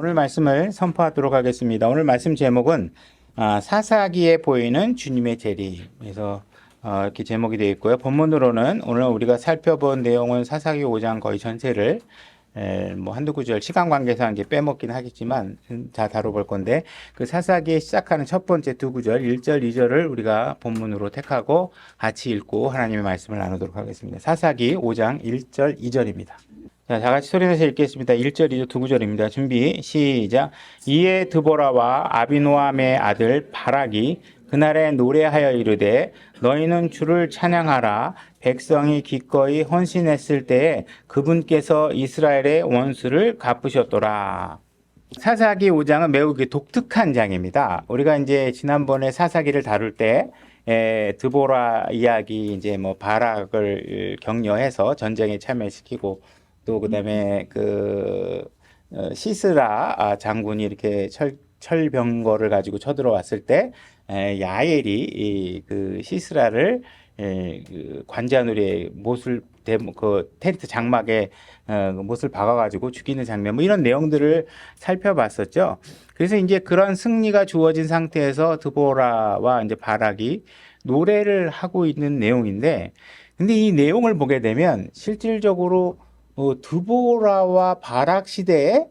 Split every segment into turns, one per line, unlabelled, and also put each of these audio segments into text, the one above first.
오늘 말씀을 선포하도록 하겠습니다. 오늘 말씀 제목은 사사기에 보이는 주님의 재림에서 이렇게 제목이 되어 있고요. 본문으로는 오늘 우리가 살펴본 내용은 사사기 5장 거의 전체를 뭐 한두 구절 시간 관계상 이게 빼먹긴 하겠지만 다 다뤄볼 건데, 그 사사기에 시작하는 첫 번째 두 구절 1절 2절을 우리가 본문으로 택하고 같이 읽고 하나님의 말씀을 나누도록 하겠습니다. 사사기 5장 1절 2절입니다. 자, 다 같이 소리내서 읽겠습니다. 1절, 2절, 두 구절입니다. 준비, 시작. 이에 드보라와 아비노함의 아들 바락이 그날에 노래하여 이르되 너희는 주를 찬양하라. 백성이 기꺼이 헌신했을 때에 그분께서 이스라엘의 원수를 갚으셨더라. 사사기 5장은 매우 독특한 장입니다. 우리가 이제 지난번에 사사기를 다룰 때 드보라 이야기, 이제 뭐 바락을 격려해서 전쟁에 참여시키고, 또 그다음에 시스라 장군이 이렇게 철병거를 가지고 쳐들어왔을 때 야엘이 그 시스라를 관자놀이에 못을 그 텐트 장막에 못을 박아가지고 죽이는 장면, 뭐 이런 내용들을 살펴봤었죠. 그래서 이제 그런 승리가 주어진 상태에서 드보라와 이제 바락이 노래를 하고 있는 내용인데, 근데 이 내용을 보게 되면 실질적으로 드보라와 바락 시대에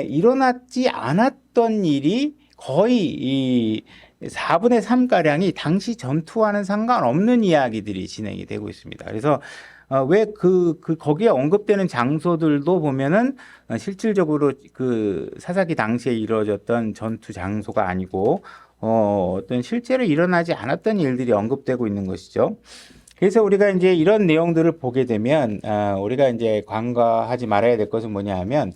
일어났지 않았던 일이 거의 이 4분의 3가량이 당시 전투와는 상관없는 이야기들이 진행이 되고 있습니다. 그래서 왜 거기에 언급되는 장소들도 보면은 실질적으로 그 사사기 당시에 이루어졌던 전투 장소가 아니고 어떤 실제로 일어나지 않았던 일들이 언급되고 있는 것이죠. 그래서 우리가 이제 이런 내용들을 보게 되면 우리가 이제 간과하지 말아야 될 것은 뭐냐 하면,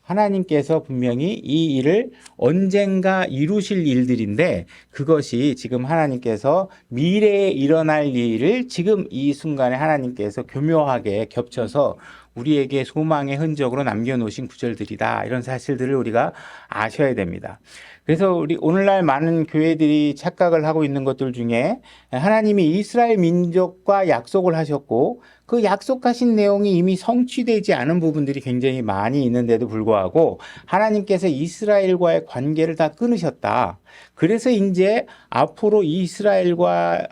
하나님께서 분명히 이 일을 언젠가 이루실 일들인데, 그것이 지금 하나님께서 미래에 일어날 일을 지금 이 순간에 하나님께서 교묘하게 겹쳐서 우리에게 소망의 흔적으로 남겨놓으신 구절들이다. 이런 사실들을 우리가 아셔야 됩니다. 그래서 우리 오늘날 많은 교회들이 착각을 하고 있는 것들 중에, 하나님이 이스라엘 민족과 약속을 하셨고 그 약속하신 내용이 이미 성취되지 않은 부분들이 굉장히 많이 있는데도 불구하고 하나님께서 이스라엘과의 관계를 다 끊으셨다. 그래서 이제 앞으로 이스라엘과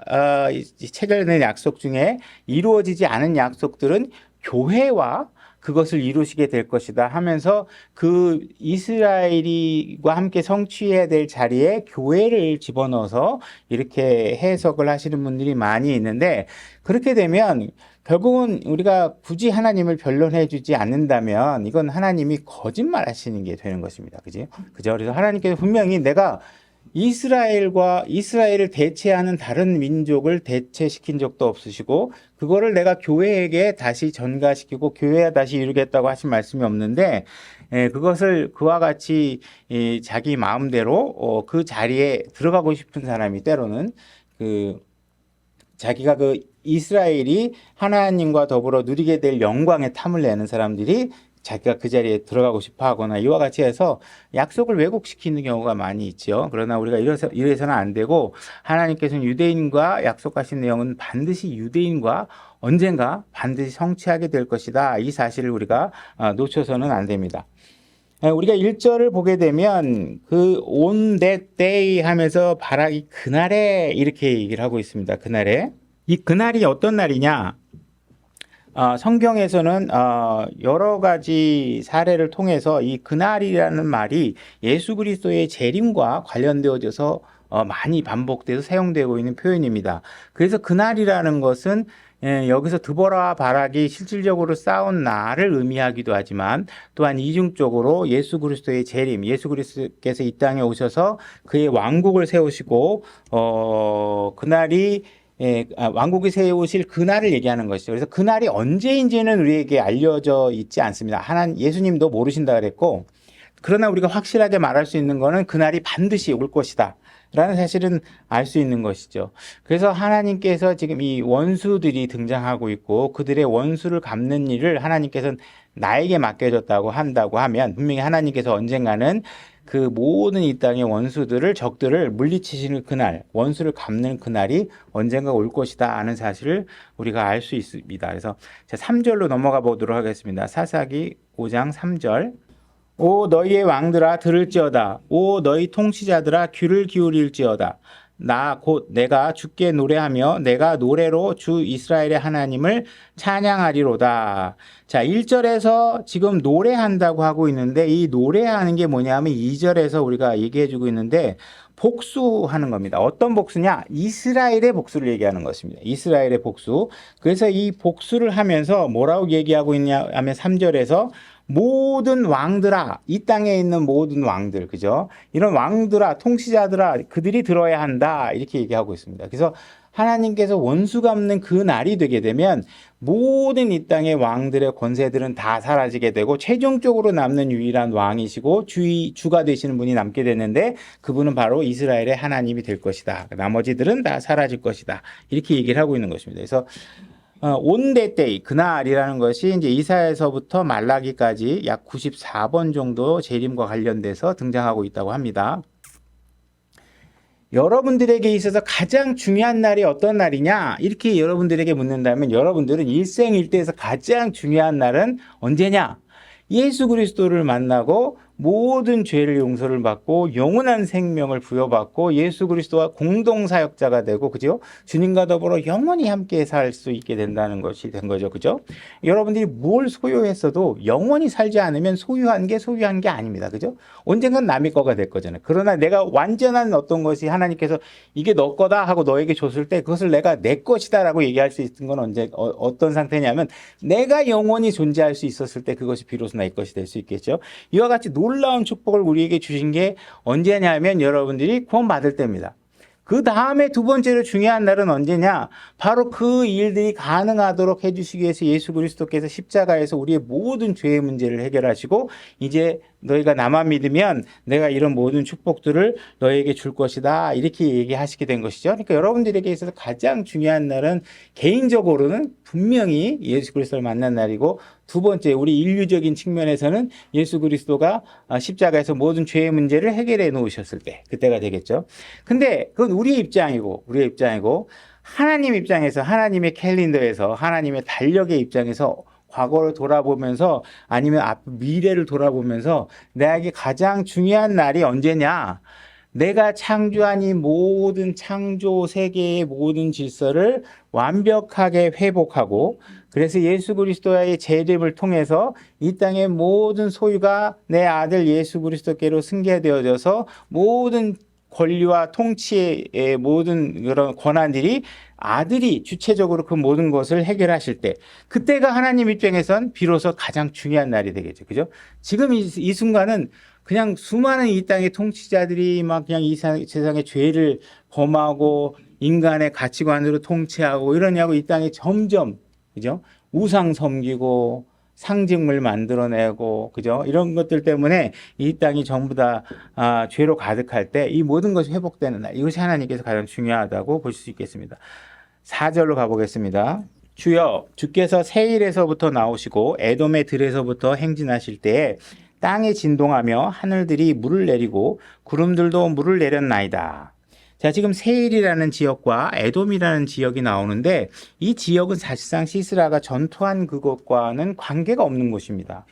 체결된 약속 중에 이루어지지 않은 약속들은 교회와 그것을 이루시게 될 것이다 하면서, 그 이스라엘과 함께 성취해야 될 자리에 교회를 집어넣어서 이렇게 해석을 하시는 분들이 많이 있는데, 그렇게 되면 결국은 우리가 굳이 하나님을 변론해 주지 않는다면 이건 하나님이 거짓말 하시는 게 되는 것입니다. 그죠? 그래서 하나님께서 분명히 내가 이스라엘을 대체하는 다른 민족을 대체시킨 적도 없으시고, 그거를 내가 교회에게 다시 전가시키고 교회에 다시 이루겠다고 하신 말씀이 없는데, 그것을 그와 같이 자기 마음대로 그 자리에 들어가고 싶은 사람이, 때로는 자기가 이스라엘이 하나님과 더불어 누리게 될 영광에 탐을 내는 사람들이 자기가 그 자리에 들어가고 싶어 하거나 이와 같이 해서 약속을 왜곡시키는 경우가 많이 있죠. 그러나 우리가 이래서는 안 되고, 하나님께서는 유대인과 약속하신 내용은 반드시 유대인과 언젠가 반드시 성취하게 될 것이다. 이 사실을 우리가 놓쳐서는 안 됩니다. 우리가 1절을 보게 되면 on that day 하면서 바락이 그날에 이렇게 얘기를 하고 있습니다. 그날에. 이 그날이 어떤 날이냐? 성경에서는 여러 가지 사례를 통해서 이 그날이라는 말이 예수 그리스도의 재림과 관련되어져서 많이 반복돼서 사용되고 있는 표현입니다. 그래서 그날이라는 것은 여기서 드보라와 바락이 실질적으로 싸운 날을 의미하기도 하지만, 또한 이중적으로 예수 그리스도의 재림, 예수 그리스도께서 이 땅에 오셔서 그의 왕국을 세우시고 그날이 왕국이 세우실 그날을 얘기하는 것이죠. 그래서 그날이 언제인지는 우리에게 알려져 있지 않습니다. 예수님도 모르신다 그랬고, 그러나 우리가 확실하게 말할 수 있는 것은 그날이 반드시 올 것이다 라는 사실은 알 수 있는 것이죠. 그래서 하나님께서 지금 이 원수들이 등장하고 있고, 그들의 원수를 갚는 일을 하나님께서는 나에게 맡겨줬다고 한다고 하면, 분명히 하나님께서 언젠가는 그 모든 이 땅의 원수들을, 적들을 물리치시는 그날, 원수를 갚는 그날이 언젠가 올 것이다 하는 사실을 우리가 알 수 있습니다. 그래서 3절로 넘어가 보도록 하겠습니다. 사사기 5장 3절. 오 너희의 왕들아 들을지어다. 오 너희 통치자들아 귀를 기울일지어다. 나 곧 내가 주께 노래하며 내가 노래로 주 이스라엘의 하나님을 찬양하리로다. 자, 1절에서 지금 노래한다고 하고 있는데 이 노래하는 게 뭐냐면 2절에서 우리가 얘기해 주고 있는데 복수하는 겁니다. 어떤 복수냐? 이스라엘의 복수를 얘기하는 것입니다. 이스라엘의 복수. 그래서 이 복수를 하면서 뭐라고 얘기하고 있냐 하면 3절에서 모든 왕들아, 이 땅에 있는 모든 왕들, 그죠? 이런 왕들아, 통치자들아, 그들이 들어야 한다. 이렇게 얘기하고 있습니다. 그래서 하나님께서 원수 갚는 그 날이 되게 되면 모든 이 땅의 왕들의 권세들은 다 사라지게 되고 최종적으로 남는 유일한 왕이시고 주가 되시는 분이 남게 되는데 그분은 바로 이스라엘의 하나님이 될 것이다. 나머지들은 다 사라질 것이다. 이렇게 얘기를 하고 있는 것입니다. 그래서 온데 때이 그날이라는 것이 이제 이사야서부터 말라기까지 약 94번 정도 재림과 관련돼서 등장하고 있다고 합니다. 여러분들에게 있어서 가장 중요한 날이 어떤 날이냐? 이렇게 여러분들에게 묻는다면 여러분들은 일생일대에서 가장 중요한 날은 언제냐? 예수 그리스도를 만나고 모든 죄를 용서를 받고 영원한 생명을 부여받고 예수 그리스도와 공동사역자가 되고 그죠? 주님과 더불어 영원히 함께 살 수 있게 된다는 것이 된 거죠. 그죠? 여러분들이 뭘 소유했어도 영원히 살지 않으면 소유한 게 아닙니다. 그죠? 언젠간 남의 거가 될 거잖아요. 그러나 내가 완전한 어떤 것이 하나님께서 이게 너 거다 하고 너에게 줬을 때 그것을 내가 내 것이다라고 얘기할 수 있는 건 어떤 상태냐면 내가 영원히 존재할 수 있었을 때 그것이 비로소 나의 것이 될 수 있겠죠. 이와 같이 놀라운 축복을 우리에게 주신 게 언제냐면 여러분들이 구원받을 때입니다. 그 다음에 두 번째로 중요한 날은 언제냐? 바로 그 일들이 가능하도록 해주시기 위해서 예수 그리스도께서 십자가에서 우리의 모든 죄의 문제를 해결하시고 이제 너희가 나만 믿으면 내가 이런 모든 축복들을 너에게 줄 것이다. 이렇게 얘기하시게 된 것이죠. 그러니까 여러분들에게 있어서 가장 중요한 날은 개인적으로는 분명히 예수 그리스도를 만난 날이고 두 번째 우리 인류적인 측면에서는 예수 그리스도가 십자가에서 모든 죄의 문제를 해결해 놓으셨을 때 그때가 되겠죠. 근데 그건 우리의 입장이고 하나님 입장에서 하나님의 캘린더에서 하나님의 달력의 입장에서 과거를 돌아보면서 아니면 미래를 돌아보면서 나에게 가장 중요한 날이 언제냐? 내가 창조한 이 모든 창조 세계의 모든 질서를 완벽하게 회복하고 그래서 예수 그리스도의 재림을 통해서 이 땅의 모든 소유가 내 아들 예수 그리스도께로 승계되어져서 모든 권리와 통치의 모든 그런 권한들이 아들이 주체적으로 그 모든 것을 해결하실 때 그때가 하나님 입장에선 비로소 가장 중요한 날이 되겠죠. 그죠? 지금 이 순간은 그냥 수많은 이 땅의 통치자들이 막 그냥 이 세상의 죄를 범하고 인간의 가치관으로 통치하고 이러냐고 이 땅에 점점 그죠? 우상 섬기고 상징물 만들어내고 그죠? 이런 것들 때문에 이 땅이 전부 다 죄로 가득할 때 이 모든 것이 회복되는 날 이것이 하나님께서 가장 중요하다고 볼 수 있겠습니다. 4절로 가보겠습니다. 주여 주께서 세일에서부터 나오시고 에돔의 들에서부터 행진하실 때에 땅이 진동하며 하늘들이 물을 내리고 구름들도 물을 내렸나이다. 자, 지금 세일이라는 지역과 에돔이라는 지역이 나오는데 이 지역은 사실상 시스라가 전투한 그것과는 관계가 없는 곳입니다.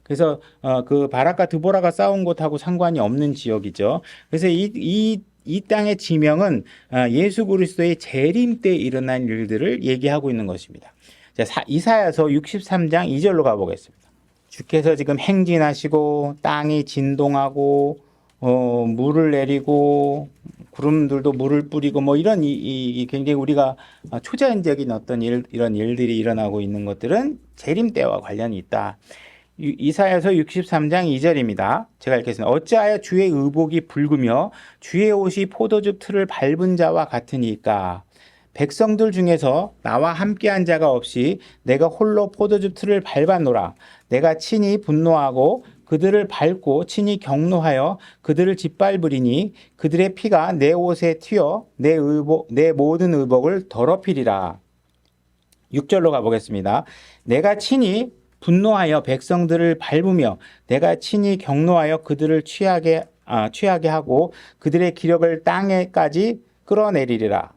그래서 그 바락과 드보라가 싸운 곳하고 상관이 없는 지역이죠. 그래서 이 땅의 지명은 예수 그리스도의 재림 때 일어난 일들을 얘기하고 있는 것입니다. 자, 이사야서 63장 2절로 가보겠습니다. 주께서 지금 행진하시고 땅이 진동하고 물을 내리고 구름들도 물을 뿌리고 뭐 이런 이 굉장히 우리가 초자연적인 어떤 이런 일들이 일어나고 있는 것들은 재림 때와 관련이 있다. 이사야서 63장 2절입니다. 제가 읽겠습니다. 어찌하여 주의 의복이 붉으며 주의 옷이 포도즙 틀을 밟은 자와 같으니까. 백성들 중에서 나와 함께한 자가 없이 내가 홀로 포도즙 틀을 밟았노라. 내가 친히 분노하고 그들을 밟고 친히 경노하여 그들을 짓밟으리니 그들의 피가 내 옷에 튀어 내 모든 의복을 더럽히리라. 6절로 가보겠습니다. 내가 친히 분노하여 백성들을 밟으며 내가 친히 경노하여 그들을 취하게 하고 그들의 기력을 땅에까지 끌어내리리라.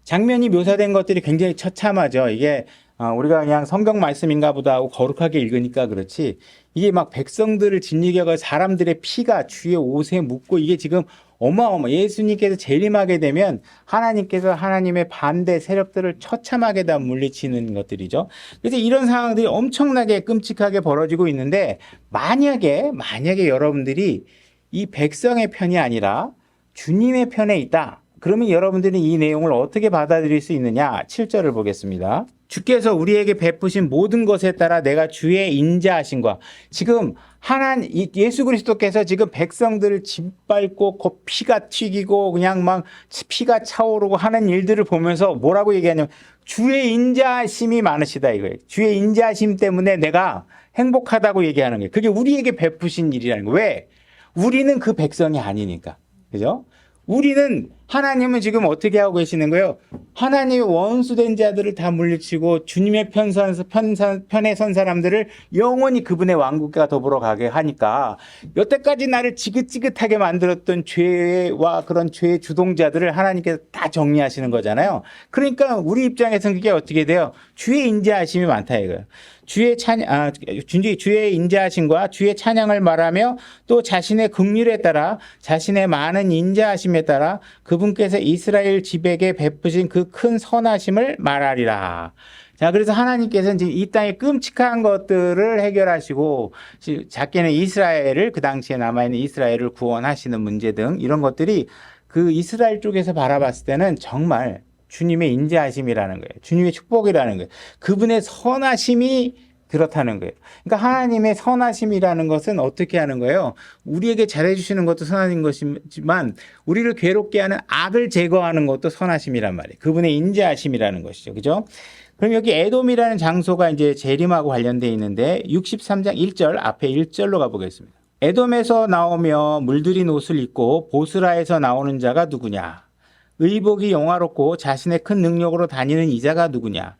장면이 묘사된 것들이 굉장히 처참하죠. 이게 우리가 그냥 성경 말씀인가 보다 하고 거룩하게 읽으니까 그렇지 이게 막 백성들을 진리겨가 사람들의 피가 주의 옷에 묻고 이게 지금 어마어마. 예수님께서 재림하게 되면 하나님께서 하나님의 반대 세력들을 처참하게 다 물리치는 것들이죠. 그래서 이런 상황들이 엄청나게 끔찍하게 벌어지고 있는데 만약에 여러분들이 이 백성의 편이 아니라 주님의 편에 있다. 그러면 여러분들은 이 내용을 어떻게 받아들일 수 있느냐? 7절을 보겠습니다. 주께서 우리에게 베푸신 모든 것에 따라 내가 주의 인자하심과 지금 예수 그리스도께서 지금 백성들을 짓밟고 피가 튀기고 그냥 막 피가 차오르고 하는 일들을 보면서 뭐라고 얘기하냐면 주의 인자하심이 많으시다 이거예요. 주의 인자하심 때문에 내가 행복하다고 얘기하는 거예요. 그게 우리에게 베푸신 일이라는 거예요. 왜? 우리는 그 백성이 아니니까. 그죠? 우리는 하나님은 지금 어떻게 하고 계시는 거예요? 하나님의 원수된 자들을 다 물리치고 주님의 편에 선 사람들을 영원히 그분의 왕국과 더불어 가게 하니까 여태까지 나를 지긋지긋하게 만들었던 죄와 그런 죄의 주동자들을 하나님께서 다 정리하시는 거잖아요. 그러니까 우리 입장에서는 그게 어떻게 돼요? 주의 인자하심이 많다 이거예요. 주의 인자하심과 주의 찬양을 말하며 또 자신의 긍휼에 따라 자신의 많은 인자하심에 따라 그분께서 이스라엘 집에게 베푸신 그 큰 선하심을 말하리라. 자, 그래서 하나님께서는 지금 이 땅의 끔찍한 것들을 해결하시고 작게는 이스라엘을 그 당시에 남아있는 이스라엘을 구원하시는 문제 등 이런 것들이 그 이스라엘 쪽에서 바라봤을 때는 정말 주님의 인자하심이라는 거예요. 주님의 축복이라는 거예요. 그분의 선하심이 그렇다는 거예요. 그러니까 하나님의 선하심이라는 것은 어떻게 하는 거예요? 우리에게 잘해주시는 것도 선하신 것이지만 우리를 괴롭게 하는 악을 제거하는 것도 선하심이란 말이에요. 그분의 인자하심이라는 것이죠. 그죠? 그럼 여기 에돔이라는 장소가 이제 재림하고 관련되어 있는데 63장 1절 앞에 1절로 가보겠습니다. 에돔에서 나오며 물들인 옷을 입고 보스라에서 나오는 자가 누구냐? 의복이 영화롭고 자신의 큰 능력으로 다니는 이자가 누구냐?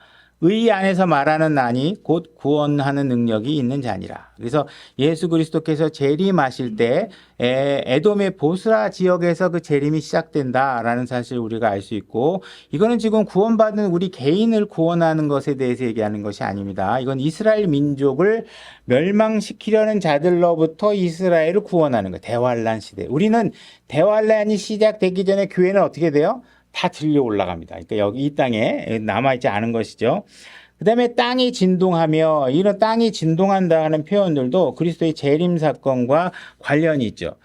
의 안에서 말하는 나니 곧 구원하는 능력이 있는 자니라. 그래서 예수 그리스도께서 재림하실 때 에돔의 보스라 지역에서 그 재림이 시작된다라는 사실을 우리가 알 수 있고 이거는 지금 구원받은 우리 개인을 구원하는 것에 대해서 얘기하는 것이 아닙니다. 이건 이스라엘 민족을 멸망시키려는 자들로부터 이스라엘을 구원하는 거예요. 대환란 시대. 우리는 대환란이 시작되기 전에 교회는 어떻게 돼요? 다 들려 올라갑니다. 그러니까 여기 이 땅에 남아있지 않은 것이죠. 그 다음에 땅이 진동하며 이런 땅이 진동한다는 표현들도 그리스도의 재림 사건과 관련이 있죠.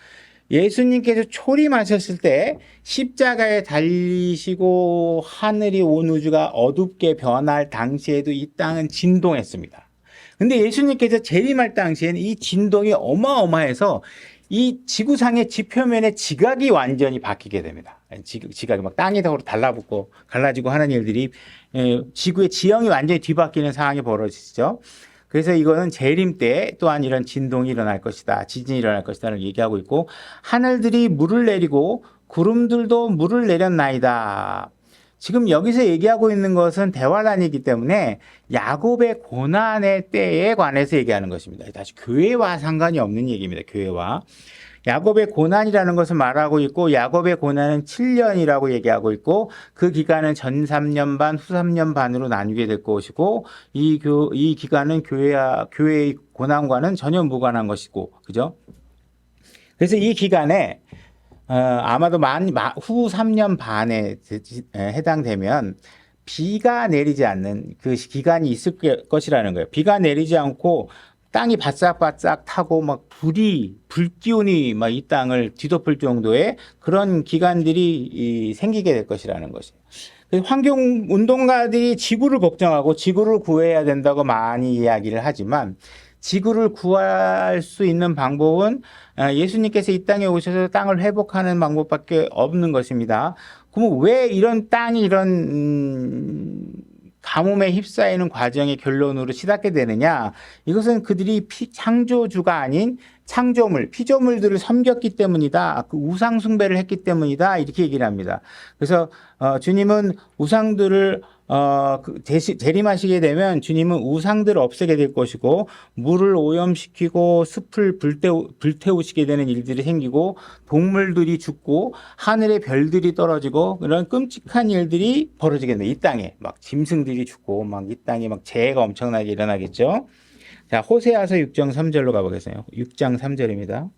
예수님께서 초림하셨을 때 십자가에 달리시고 하늘이 온 우주가 어둡게 변할 당시에도 이 땅은 진동했습니다. 근데 예수님께서 재림할 당시에는 이 진동이 어마어마해서 이 지구상의 지표면의 지각이 완전히 바뀌게 됩니다. 지각이 막 땅이 더 달라붙고 갈라지고 하는 일들이 지구의 지형이 완전히 뒤바뀌는 상황이 벌어지죠. 그래서 이거는 재림 때 또한 이런 진동이 일어날 것이다. 지진이 일어날 것이다를 얘기하고 있고 하늘들이 물을 내리고 구름들도 물을 내렸나이다. 지금 여기서 얘기하고 있는 것은 대환란이기 때문에 야곱의 고난의 때에 관해서 얘기하는 것입니다. 다시 교회와 상관이 없는 얘기입니다. 교회와. 야곱의 고난이라는 것을 말하고 있고 야곱의 고난은 7년이라고 얘기하고 있고 그 기간은 전 3년 반, 후 3년 반으로 나뉘게 될 것이고 이 기간은 교회의 고난과는 전혀 무관한 것이고 그죠? 그래서 이 기간에 아마도 후 3년 반에 해당되면 비가 내리지 않는 그 기간이 있을 것이라는 거예요. 비가 내리지 않고 땅이 바싹바싹 타고 막 불기운이 막 이 땅을 뒤덮을 정도의 그런 기간들이 생기게 될 것이라는 것이에요. 환경 운동가들이 지구를 걱정하고 지구를 구해야 된다고 많이 이야기를 하지만 지구를 구할 수 있는 방법은 예수님께서 이 땅에 오셔서 땅을 회복하는 방법밖에 없는 것입니다. 그럼 왜 이런 땅이 이런 가뭄에 휩싸이는 과정의 결론으로 치닫게 되느냐? 이것은 그들이 창조주가 아닌 피조물들을 섬겼기 때문이다. 그 우상 숭배를 했기 때문이다. 이렇게 얘기를 합니다. 그래서 주님은 우상들을 재림하시게 되면 주님은 우상들을 없애게 될 것이고 물을 오염시키고 숲을 불태우시게 되는 일들이 생기고 동물들이 죽고 하늘의 별들이 떨어지고 그런 끔찍한 일들이 벌어지게 됩니다. 이 땅에 막 짐승들이 죽고 막 이 땅에 막 재해가 엄청나게 일어나겠죠. 자, 호세아서 6장 3절로 가보겠어요. 6장 3절입니다.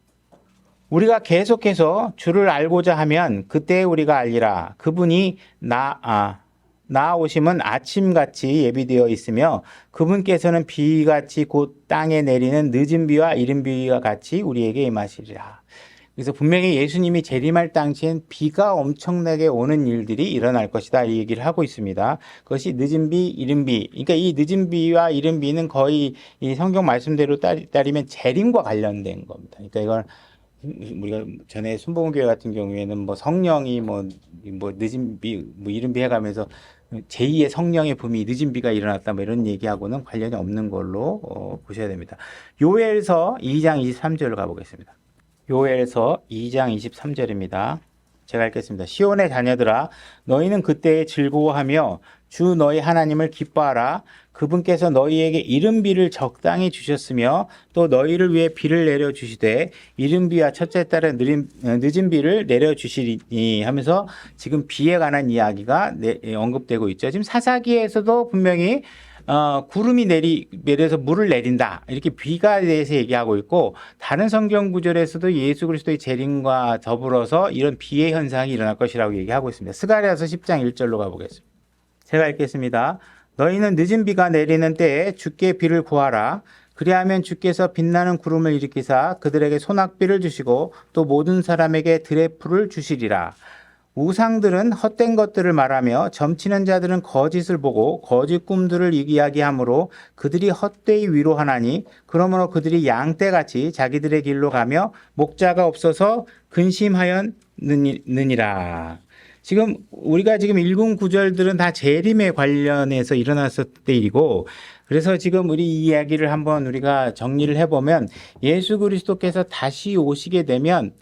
우리가 계속해서 주를 알고자 하면 그때 우리가 알리라. 그분이 나오심은 아침같이 예비되어 있으며 그분께서는 비같이 곧 땅에 내리는 늦은 비와 이른 비와 같이 우리에게 임하시리라. 그래서 분명히 예수님이 재림할 당시엔 비가 엄청나게 오는 일들이 일어날 것이다 이 얘기를 하고 있습니다. 그것이 늦은 비, 이른 비. 그러니까 이 늦은 비와 이른 비는 거의 이 성경 말씀대로 따르면 재림과 관련된 겁니다. 그러니까 이걸 우리가 전에 순복음교회 같은 경우에는 뭐 성령이 뭐 늦은 비, 뭐 이른 비 해가면서 제2의 성령의 붐이 늦은 비가 일어났다 뭐 이런 얘기하고는 관련이 없는 걸로 보셔야 됩니다. 요엘서 2장 23절로 가보겠습니다. 요엘서 2장 23절입니다. 제가 읽겠습니다. 시온의 자녀들아 너희는 그때에 즐거워하며 주 너희 하나님을 기뻐하라. 그분께서 너희에게 이른 비를 적당히 주셨으며 또 너희를 위해 비를 내려주시되 이른 비와 첫째 달에 늦은 비를 내려주시리니 하면서 지금 비에 관한 이야기가 언급되고 있죠. 지금 사사기에서도 분명히 구름이 내려서 물을 내린다. 이렇게 비가 대해서 얘기하고 있고 다른 성경 구절에서도 예수 그리스도의 재림과 더불어서 이런 비의 현상이 일어날 것이라고 얘기하고 있습니다. 스가랴서 10장 1절로 가보겠습니다. 제가 읽겠습니다. 너희는 늦은 비가 내리는 때에 주께 비를 구하라. 그리하면 주께서 빛나는 구름을 일으키사 그들에게 소낙비를 주시고 또 모든 사람에게 들의 풀을 주시리라. 우상들은 헛된 것들을 말하며 점치는 자들은 거짓을 보고 거짓 꿈들을 이야기하므로 그들이 헛되이 위로하나니 그러므로 그들이 양떼같이 자기들의 길로 가며 목자가 없어서 근심하였느니라. 지금 우리가 지금 읽은 구절들은 다 재림에 관련해서 일어났을 때 일이고 그래서 지금 우리 이 이야기를 한번 우리가 정리를 해보면 예수 그리스도께서 다시 오시게 되면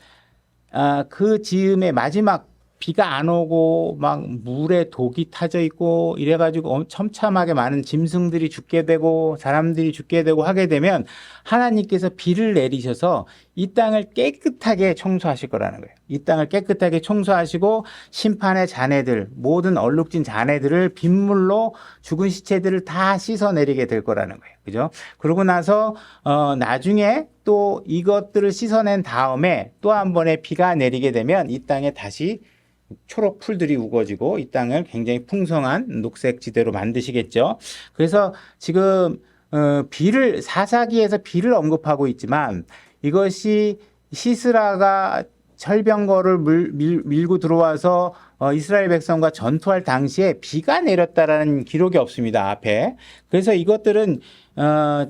그 즈음의 마지막 비가 안 오고 막 물에 독이 타져 있고 이래가지고 첨참하게 많은 짐승들이 죽게 되고 사람들이 죽게 되고 하게 되면 하나님께서 비를 내리셔서 이 땅을 깨끗하게 청소하실 거라는 거예요. 이 땅을 깨끗하게 청소하시고 심판의 잔해들 모든 얼룩진 잔해들을 빗물로 죽은 시체들을 다 씻어내리게 될 거라는 거예요. 그죠? 그러고 나서 나중에 또 이것들을 씻어낸 다음에 또 한 번의 비가 내리게 되면 이 땅에 다시 초록 풀들이 우거지고 이 땅을 굉장히 풍성한 녹색 지대로 만드시겠죠. 그래서 지금 비를 사사기에서 비를 언급하고 있지만 이것이 시스라가 철병거를 밀고 들어와서 이스라엘 백성과 전투할 당시에 비가 내렸다라는 기록이 없습니다. 앞에. 그래서 이것들은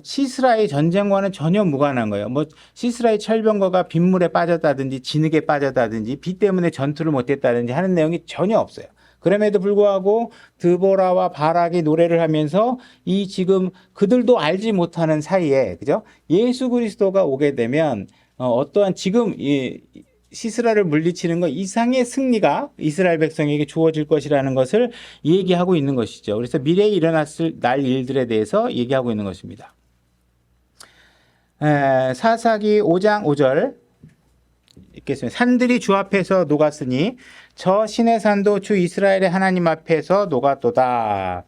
시스라의 전쟁과는 전혀 무관한 거예요. 뭐 시스라의 철병거가 빗물에 빠졌다든지 진흙에 빠졌다든지 비 때문에 전투를 못했다든지 하는 내용이 전혀 없어요. 그럼에도 불구하고 드보라와 바락이 노래를 하면서 이 지금 그들도 알지 못하는 사이에 그죠? 예수 그리스도가 오게 되면 어떠한 지금 이 시스라를 물리치는 것 이상의 승리가 이스라엘 백성에게 주어질 것이라는 것을 얘기하고 있는 것이죠. 그래서 미래에 일어났을 날 일들에 대해서 얘기하고 있는 것입니다. 사사기 5장 5절 읽겠습니다. 산들이 주 앞에서 녹았으니 저 신의 산도 주 이스라엘의 하나님 앞에서 녹았도다.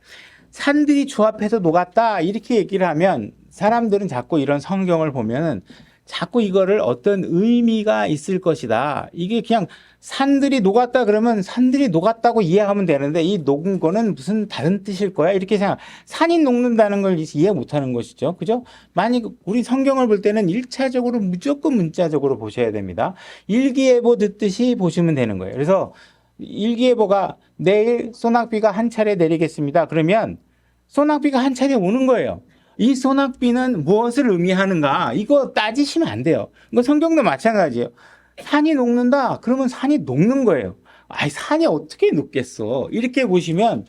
산들이 주 앞에서 녹았다 이렇게 얘기를 하면 사람들은 자꾸 이런 성경을 보면은 자꾸 이거를 어떤 의미가 있을 것이다. 이게 그냥 산들이 녹았다 그러면 산들이 녹았다고 이해하면 되는데 이 녹은 거는 무슨 다른 뜻일 거야? 이렇게 생각. 산이 녹는다는 걸 이해 못하는 것이죠. 그죠? 만약 우리 성경을 볼 때는 1차적으로 무조건 문자적으로 보셔야 됩니다. 일기예보 듣듯이 보시면 되는 거예요. 그래서 일기예보가 내일 소낙비가 한 차례 내리겠습니다. 그러면 소낙비가 한 차례 오는 거예요. 이 소낙비는 무엇을 의미하는가? 이거 따지시면 안 돼요. 이거 성경도 마찬가지예요. 산이 녹는다? 그러면 산이 녹는 거예요. 아이, 산이 어떻게 녹겠어? 이렇게 보시면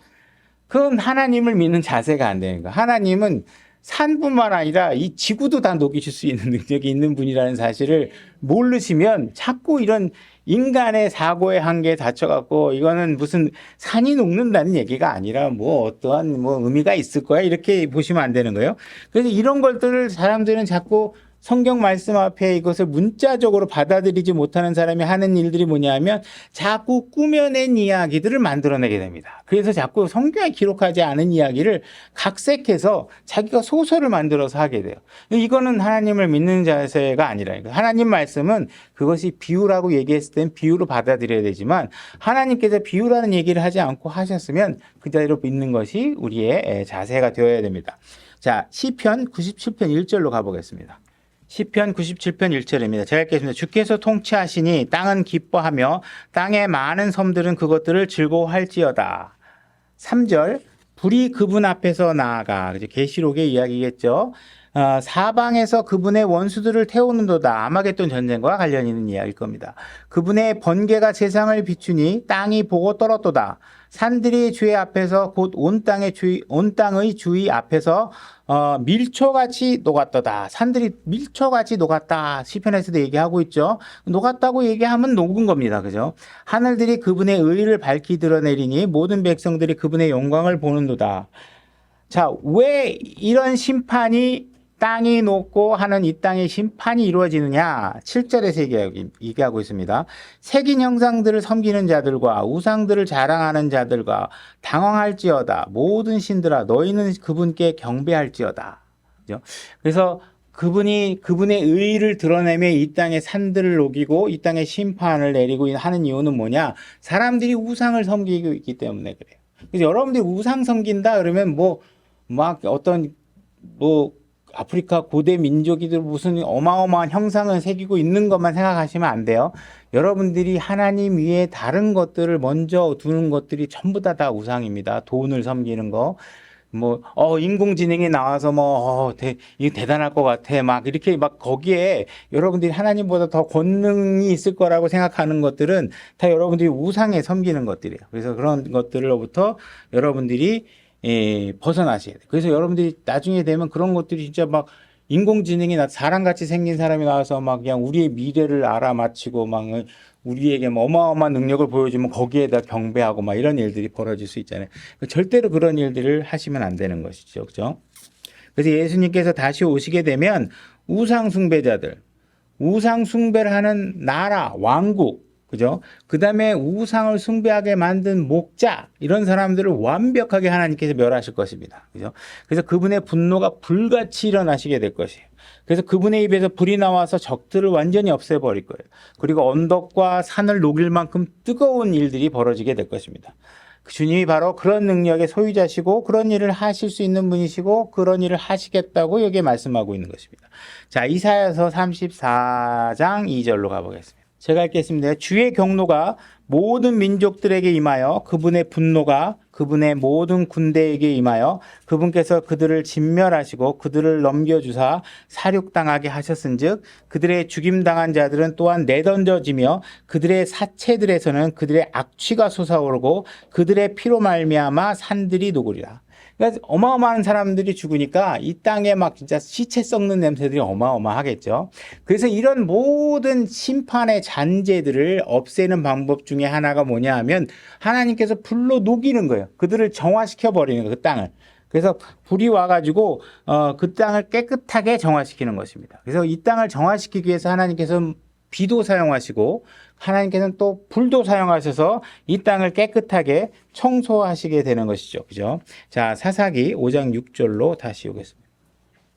그건 하나님을 믿는 자세가 안 되는 거예요. 하나님은 산뿐만 아니라 이 지구도 다 녹이실 수 있는 능력이 있는 분이라는 사실을 모르시면 자꾸 이런 인간의 사고의 한계에 다쳐갖고 이거는 무슨 산이 녹는다는 얘기가 아니라 뭐 어떠한 뭐 의미가 있을 거야 이렇게 보시면 안 되는 거예요. 그래서 이런 것들을 사람들은 자꾸 성경 말씀 앞에 이것을 문자적으로 받아들이지 못하는 사람이 하는 일들이 뭐냐면 자꾸 꾸며낸 이야기들을 만들어내게 됩니다. 그래서 자꾸 성경에 기록하지 않은 이야기를 각색해서 자기가 소설을 만들어서 하게 돼요. 이거는 하나님을 믿는 자세가 아니라니까요. 하나님 말씀은 그것이 비유라고 얘기했을 땐 비유로 받아들여야 되지만 하나님께서 비유라는 얘기를 하지 않고 하셨으면 그 자리로 믿는 것이 우리의 자세가 되어야 됩니다. 자, 시편 97편 1절로 가보겠습니다. 시편 97편 1절입니다. 제가 읽겠습니다. 주께서 통치하시니 땅은 기뻐하며 땅의 많은 섬들은 그것들을 즐거워할지어다. 3절 불이 그분 앞에서 나아가. 계시록의 이야기겠죠. 사방에서 그분의 원수들을 태우는도다. 아마겟돈 전쟁과 관련 있는 이야기일 겁니다. 그분의 번개가 세상을 비추니 땅이 보고 떨었도다. 산들이 주의 앞에서 곧 온 땅의 주의 앞에서 밀초같이 녹았도다. 산들이 밀초같이 녹았다. 시편에서도 얘기하고 있죠. 녹았다고 얘기하면 녹은 겁니다. 그죠? 하늘들이 그분의 의를 밝히 드러내리니 모든 백성들이 그분의 영광을 보는도다. 자, 왜 이런 심판이 땅이 녹고 하는 이 땅의 심판이 이루어지느냐? 7절에서 얘기하고 있습니다. 새긴 형상들을 섬기는 자들과 우상들을 자랑하는 자들과 당황할지어다. 모든 신들아 너희는 그분께 경배할지어다. 그죠? 그래서 그분의 의의를 드러내며 이 땅의 산들을 녹이고 이 땅의 심판을 내리고 하는 이유는 뭐냐? 사람들이 우상을 섬기고 있기 때문에 그래요. 그래서 여러분들이 우상 섬긴다 그러면 아프리카 고대 민족이들 무슨 어마어마한 형상을 새기고 있는 것만 생각하시면 안 돼요. 여러분들이 하나님 위에 다른 것들을 먼저 두는 것들이 전부 다 우상입니다. 돈을 섬기는 거. 인공지능이 나와서 이거 대단할 것 같아. 이렇게 거기에 여러분들이 하나님보다 더 권능이 있을 거라고 생각하는 것들은 다 여러분들이 우상에 섬기는 것들이에요. 그래서 그런 것들로부터 여러분들이 벗어나셔야 돼요. 그래서 여러분들이 나중에 되면 그런 것들이 진짜 인공지능이 사람같이 생긴 사람이 나와서 그냥 우리의 미래를 알아맞히고 우리에게 어마어마한 능력을 보여주면 거기에다 경배하고 이런 일들이 벌어질 수 있잖아요. 절대로 그런 일들을 하시면 안 되는 것이죠. 그죠? 그래서 예수님께서 다시 오시게 되면 우상 숭배자들, 우상 숭배를 하는 나라, 왕국, 그죠? 그 다음에 우상을 숭배하게 만든 목자, 이런 사람들을 완벽하게 하나님께서 멸하실 것입니다. 그죠? 그래서 그분의 분노가 불같이 일어나시게 될 것이에요. 그래서 그분의 입에서 불이 나와서 적들을 완전히 없애버릴 거예요. 그리고 언덕과 산을 녹일 만큼 뜨거운 일들이 벌어지게 될 것입니다. 주님이 바로 그런 능력의 소유자시고 그런 일을 하실 수 있는 분이시고 그런 일을 하시겠다고 여기에 말씀하고 있는 것입니다. 자, 이사야서 34장 2절로 가보겠습니다. 제가 읽겠습니다. 주의 경노가 모든 민족들에게 임하여 그분의 분노가 그분의 모든 군대에게 임하여 그분께서 그들을 진멸하시고 그들을 넘겨주사 사륙당하게 하셨은즉 그들의 죽임당한 자들은 또한 내던져지며 그들의 사체들에서는 그들의 악취가 솟아오르고 그들의 피로 말미암아 산들이 녹으리라. 그러니까 어마어마한 사람들이 죽으니까 이 땅에 진짜 시체 썩는 냄새들이 어마어마하겠죠. 그래서 이런 모든 심판의 잔재들을 없애는 방법 중에 하나가 뭐냐 하면 하나님께서 불로 녹이는 거예요. 그들을 정화시켜 버리는 거예요. 그 땅을. 그래서 불이 와가지고 그 땅을 깨끗하게 정화시키는 것입니다. 그래서 이 땅을 정화시키기 위해서 하나님께서 비도 사용하시고 하나님께서는 또 불도 사용하셔서 이 땅을 깨끗하게 청소하시게 되는 것이죠. 그죠? 자, 사사기 5장 6절로 다시 오겠습니다.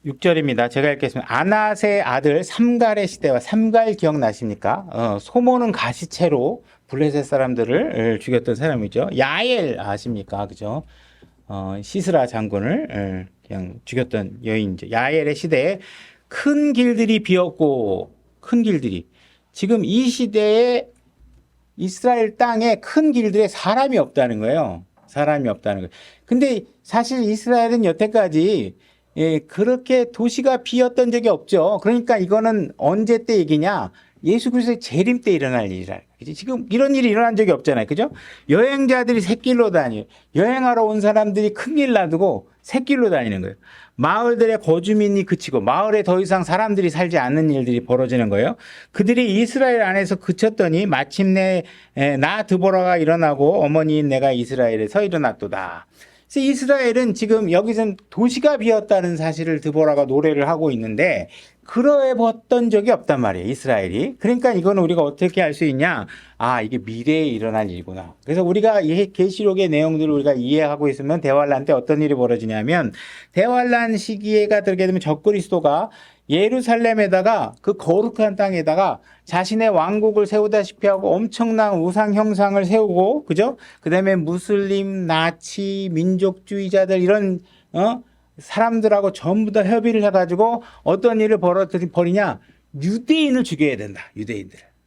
6절입니다. 제가 읽겠습니다. 아낫의 아들 삼갈의 시대와 삼갈 기억나십니까? 소모는 가시채로 블레셋 사람들을 죽였던 사람이죠. 야엘 아십니까? 그죠? 시스라 장군을 그냥 죽였던 여인이죠. 야엘의 시대에 큰 길들이 비었고 큰 길들이 지금 이 시대에 이스라엘 땅에 큰 길들에 사람이 없다는 거예요. 사람이 없다는 거예요. 근데 사실 이스라엘은 여태까지 그렇게 도시가 비었던 적이 없죠. 그러니까 이거는 언제 때 얘기냐? 예수 그리스도의 재림 때 일어날 일이라. 지금 이런 일이 일어난 적이 없잖아요. 그죠? 여행자들이 샛길로 다녀요. 여행하러 온 사람들이 큰 길 놔두고 샛길로 다니는 거예요. 마을들의 거주민이 그치고 마을에 더 이상 사람들이 살지 않는 일들이 벌어지는 거예요. 그들이 이스라엘 안에서 그쳤더니 마침내 나 드보라가 일어나고 어머니인 내가 이스라엘에서 일어났도다. 그래서 이스라엘은 지금 여기서는 도시가 비었다는 사실을 드보라가 노래를 하고 있는데 그러해 봤던 적이 없단 말이에요, 이스라엘이. 그러니까 이거는 우리가 어떻게 알 수 있냐? 아, 이게 미래에 일어날 일이구나. 그래서 우리가 이 계시록의 내용들을 우리가 이해하고 있으면 대환란 때 어떤 일이 벌어지냐면, 대환란 시기가 들게 되면 적그리스도가 예루살렘에다가 그 거룩한 땅에다가 자신의 왕국을 세우다시피 하고 엄청난 우상 형상을 세우고, 그죠? 그 다음에 무슬림, 나치, 민족주의자들 이런 사람들하고 전부 다 협의를 해가지고 어떤 일을 벌이냐? 유대인을 죽여야 된다.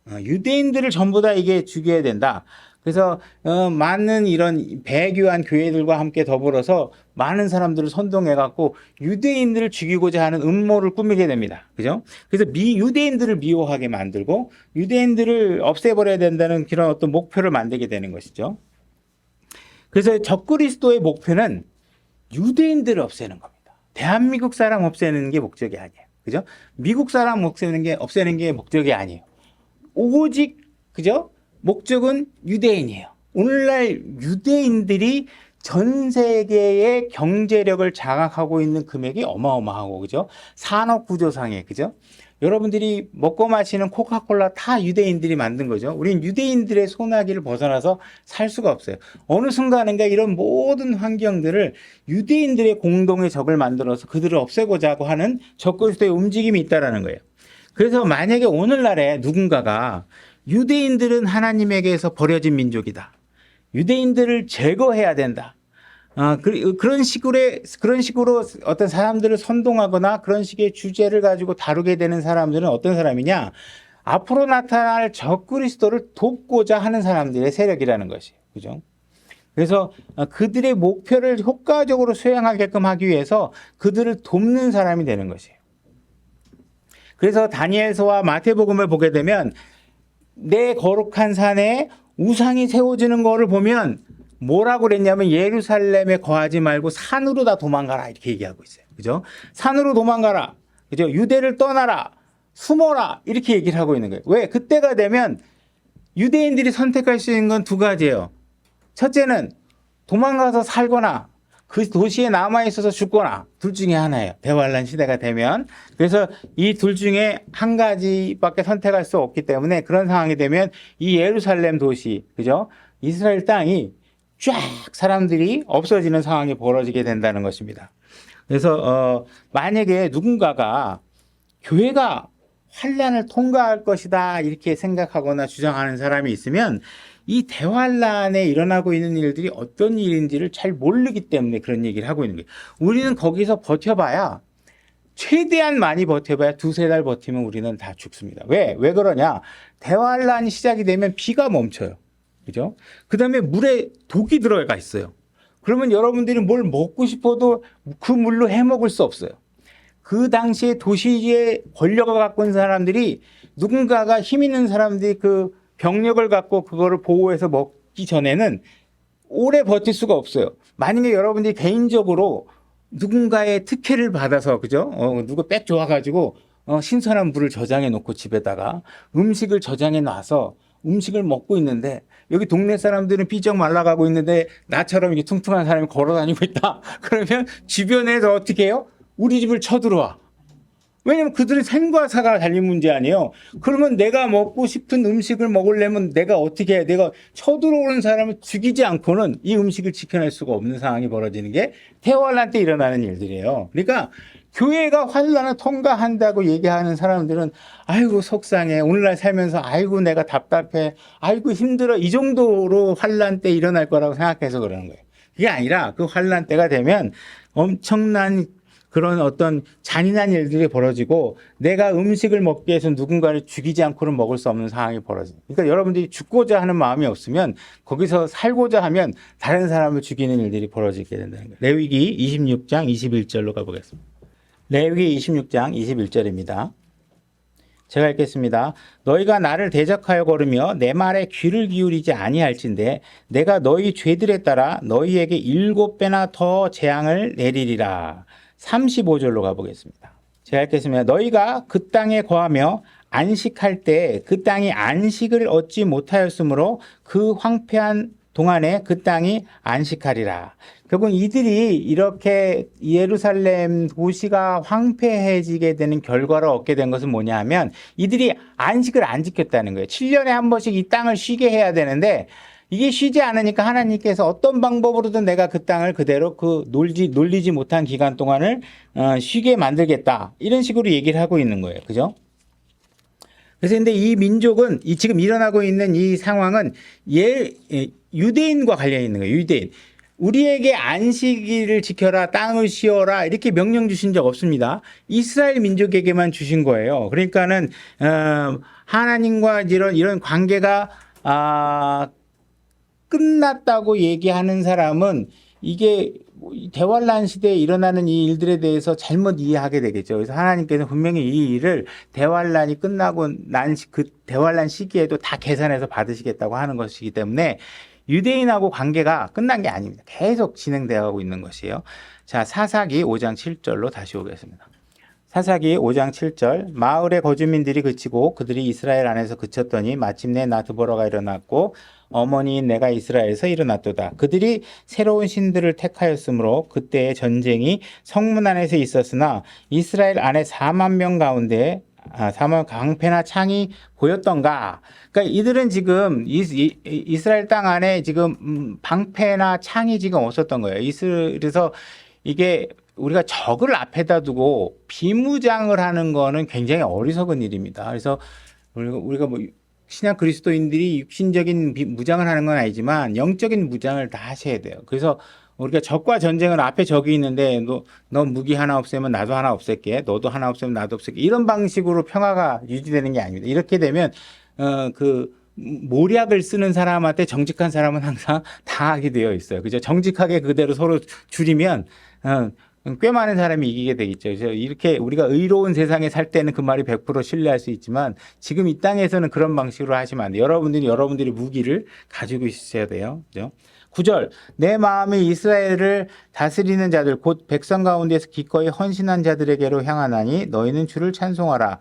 유대인들을 전부 다 이게 죽여야 된다. 그래서 많은 이런 배교한 교회들과 함께 더불어서 많은 사람들을 선동해갖고 유대인들을 죽이고자 하는 음모를 꾸미게 됩니다. 그죠? 그래서 유대인들을 미워하게 만들고 유대인들을 없애버려야 된다는 그런 어떤 목표를 만들게 되는 것이죠. 그래서 적그리스도의 목표는 유대인들을 없애는 겁니다. 대한민국 사람 없애는 게 목적이 아니에요. 그죠? 미국 사람 없애는 게 목적이 아니에요. 오직, 그죠? 목적은 유대인이에요. 오늘날 유대인들이 전 세계의 경제력을 장악하고 있는 금액이 어마어마하고, 그죠? 산업구조상에, 그죠? 여러분들이 먹고 마시는 코카콜라 다 유대인들이 만든 거죠. 우린 유대인들의 소나기를 벗어나서 살 수가 없어요. 어느 순간인가 이런 모든 환경들을 유대인들의 공동의 적을 만들어서 그들을 없애고자 하는 적그리스도의 움직임이 있다는 거예요. 그래서 만약에 오늘날에 누군가가 유대인들은 하나님에게서 버려진 민족이다. 유대인들을 제거해야 된다. 그런 식으로 어떤 사람들을 선동하거나 그런 식의 주제를 가지고 다루게 되는 사람들은 어떤 사람이냐? 앞으로 나타날 적그리스도를 돕고자 하는 사람들의 세력이라는 것이에요. 그죠? 그래서 그들의 목표를 효과적으로 수행하게끔 하기 위해서 그들을 돕는 사람이 되는 것이에요. 그래서 다니엘서와 마태복음을 보게 되면 내 거룩한 산에 우상이 세워지는 거를 보면 뭐라고 그랬냐면 예루살렘에 거하지 말고 산으로 다 도망가라 이렇게 얘기하고 있어요. 그죠? 산으로 도망가라. 그죠? 유대를 떠나라. 숨어라. 이렇게 얘기를 하고 있는 거예요. 왜? 그때가 되면 유대인들이 선택할 수 있는 건 두 가지예요. 첫째는 도망가서 살거나 그 도시에 남아있어서 죽거나 둘 중에 하나예요. 대환란 시대가 되면. 그래서 이 둘 중에 한 가지밖에 선택할 수 없기 때문에 그런 상황이 되면 이 예루살렘 도시, 그죠? 이스라엘 땅이 쫙 사람들이 없어지는 상황이 벌어지게 된다는 것입니다. 그래서 만약에 누군가가 교회가 환란을 통과할 것이다 이렇게 생각하거나 주장하는 사람이 있으면 이 대환란에 일어나고 있는 일들이 어떤 일인지를 잘 모르기 때문에 그런 얘기를 하고 있는 거예요. 우리는 거기서 버텨봐야 최대한 많이 버텨봐야 두세 달 버티면 우리는 다 죽습니다. 왜 그러냐? 대환란이 시작이 되면 비가 멈춰요. 그죠? 그 다음에 물에 독이 들어가 있어요. 그러면 여러분들이 뭘 먹고 싶어도 그 물로 해 먹을 수 없어요. 그 당시에 도시의 권력을 갖고 있는 사람들이 누군가가 힘 있는 사람들이 그 병력을 갖고 그거를 보호해서 먹기 전에는 오래 버틸 수가 없어요. 만약에 여러분들이 개인적으로 누군가의 특혜를 받아서, 그죠? 누가 빽 좋아가지고 신선한 물을 저장해 놓고 집에다가 음식을 저장해 놔서 음식을 먹고 있는데 여기 동네 사람들은 삐쩍 말라가고 있는데 나처럼 이렇게 퉁퉁한 사람이 걸어 다니고 있다. 그러면 주변에서 어떻게 해요? 우리 집을 쳐들어와. 왜냐면 그들은 생과 사가 달린 문제 아니에요. 그러면 내가 먹고 싶은 음식을 먹으려면 내가 어떻게 해? 내가 쳐들어오는 사람을 죽이지 않고는 이 음식을 지켜낼 수가 없는 상황이 벌어지는 게 대환란 때 일어나는 일들이에요. 그러니까 교회가 환란을 통과한다고 얘기하는 사람들은 아이고 속상해. 오늘날 살면서 아이고 내가 답답해. 아이고 힘들어. 이 정도로 환란 때 일어날 거라고 생각해서 그러는 거예요. 그게 아니라 그 환란 때가 되면 엄청난 그런 어떤 잔인한 일들이 벌어지고 내가 음식을 먹기 위해서 누군가를 죽이지 않고는 먹을 수 없는 상황이 벌어집니다. 그러니까 여러분들이 죽고자 하는 마음이 없으면 거기서 살고자 하면 다른 사람을 죽이는 일들이 벌어지게 된다는 거예요. 레위기 26장 21절로 가보겠습니다. 레위기 26장 21절입니다. 제가 읽겠습니다. 너희가 나를 대적하여 걸으며 내 말에 귀를 기울이지 아니할진대 내가 너희 죄들에 따라 너희에게 7배나 더 재앙을 내리리라. 35절로 가보겠습니다. 제가 읽겠습니다. 너희가 그 땅에 거하며 안식할 때 그 땅이 안식을 얻지 못하였으므로 그 황폐한 동안에 그 땅이 안식하리라. 결국 이들이 이렇게 예루살렘 도시가 황폐해지게 되는 결과를 얻게 된 것은 뭐냐 하면 이들이 안식을 안 지켰다는 거예요. 7년에 한 번씩 이 땅을 쉬게 해야 되는데 이게 쉬지 않으니까 하나님께서 어떤 방법으로든 내가 그 땅을 그대로 놀리지 못한 기간 동안을 쉬게 만들겠다. 이런 식으로 얘기를 하고 있는 거예요. 그죠? 그래서 근데 이 민족은 지금 일어나고 있는 이 상황은 유대인과 관련이 있는 거예요. 유대인. 우리에게 안식일을 지켜라, 땅을 쉬어라 이렇게 명령 주신 적 없습니다. 이스라엘 민족에게만 주신 거예요. 그러니까는 하나님과 이런 관계가 끝났다고 얘기하는 사람은 이게 대환란 시대에 일어나는 이 일들에 대해서 잘못 이해하게 되겠죠. 그래서 하나님께서 분명히 이 일을 대환란이 끝나고 난 그 대환란 시기에도 다 계산해서 받으시겠다고 하는 것이기 때문에 유대인하고 관계가 끝난 게 아닙니다. 계속 진행되어 있는 것이에요. 자, 사사기 5장 7절로 다시 오겠습니다. 사사기 5장 7절 마을의 거주민들이 그치고 그들이 이스라엘 안에서 그쳤더니 마침내 나 드보라가 일어났고 어머니인 내가 이스라엘에서 일어났도다. 그들이 새로운 신들을 택하였으므로 그때의 전쟁이 성문 안에서 있었으나 이스라엘 안에 4만 명 가운데 4만 방패나 창이 보였던가. 그러니까 이들은 지금 이스라엘 땅 안에 지금 방패나 창이 지금 없었던 거예요. 그래서 이게 우리가 적을 앞에다 두고 비무장을 하는 거는 굉장히 어리석은 일입니다. 그래서 우리가 뭐 신약 그리스도인들이 육신적인 무장을 하는 건 아니지만 영적인 무장을 다 하셔야 돼요. 그래서 우리가 적과 전쟁은 앞에 적이 있는데 너 무기 하나 없애면 나도 하나 없앨게. 너도 하나 없애면 나도 없앨게. 이런 방식으로 평화가 유지되는 게 아닙니다. 이렇게 되면 모략을 쓰는 사람한테 정직한 사람은 항상 당하게 되어 있어요. 그죠? 정직하게 그대로 서로 줄이면 꽤 많은 사람이 이기게 되겠죠. 그래서 이렇게 우리가 의로운 세상에 살 때는 그 말이 100% 신뢰할 수 있지만 지금 이 땅에서는 그런 방식으로 하시면 안 돼요. 여러분들이 무기를 가지고 있어야 돼요. 그죠? 9절 내 마음이 이스라엘을 다스리는 자들 곧 백성 가운데서 기꺼이 헌신한 자들에게로 향하나니 너희는 주를 찬송하라.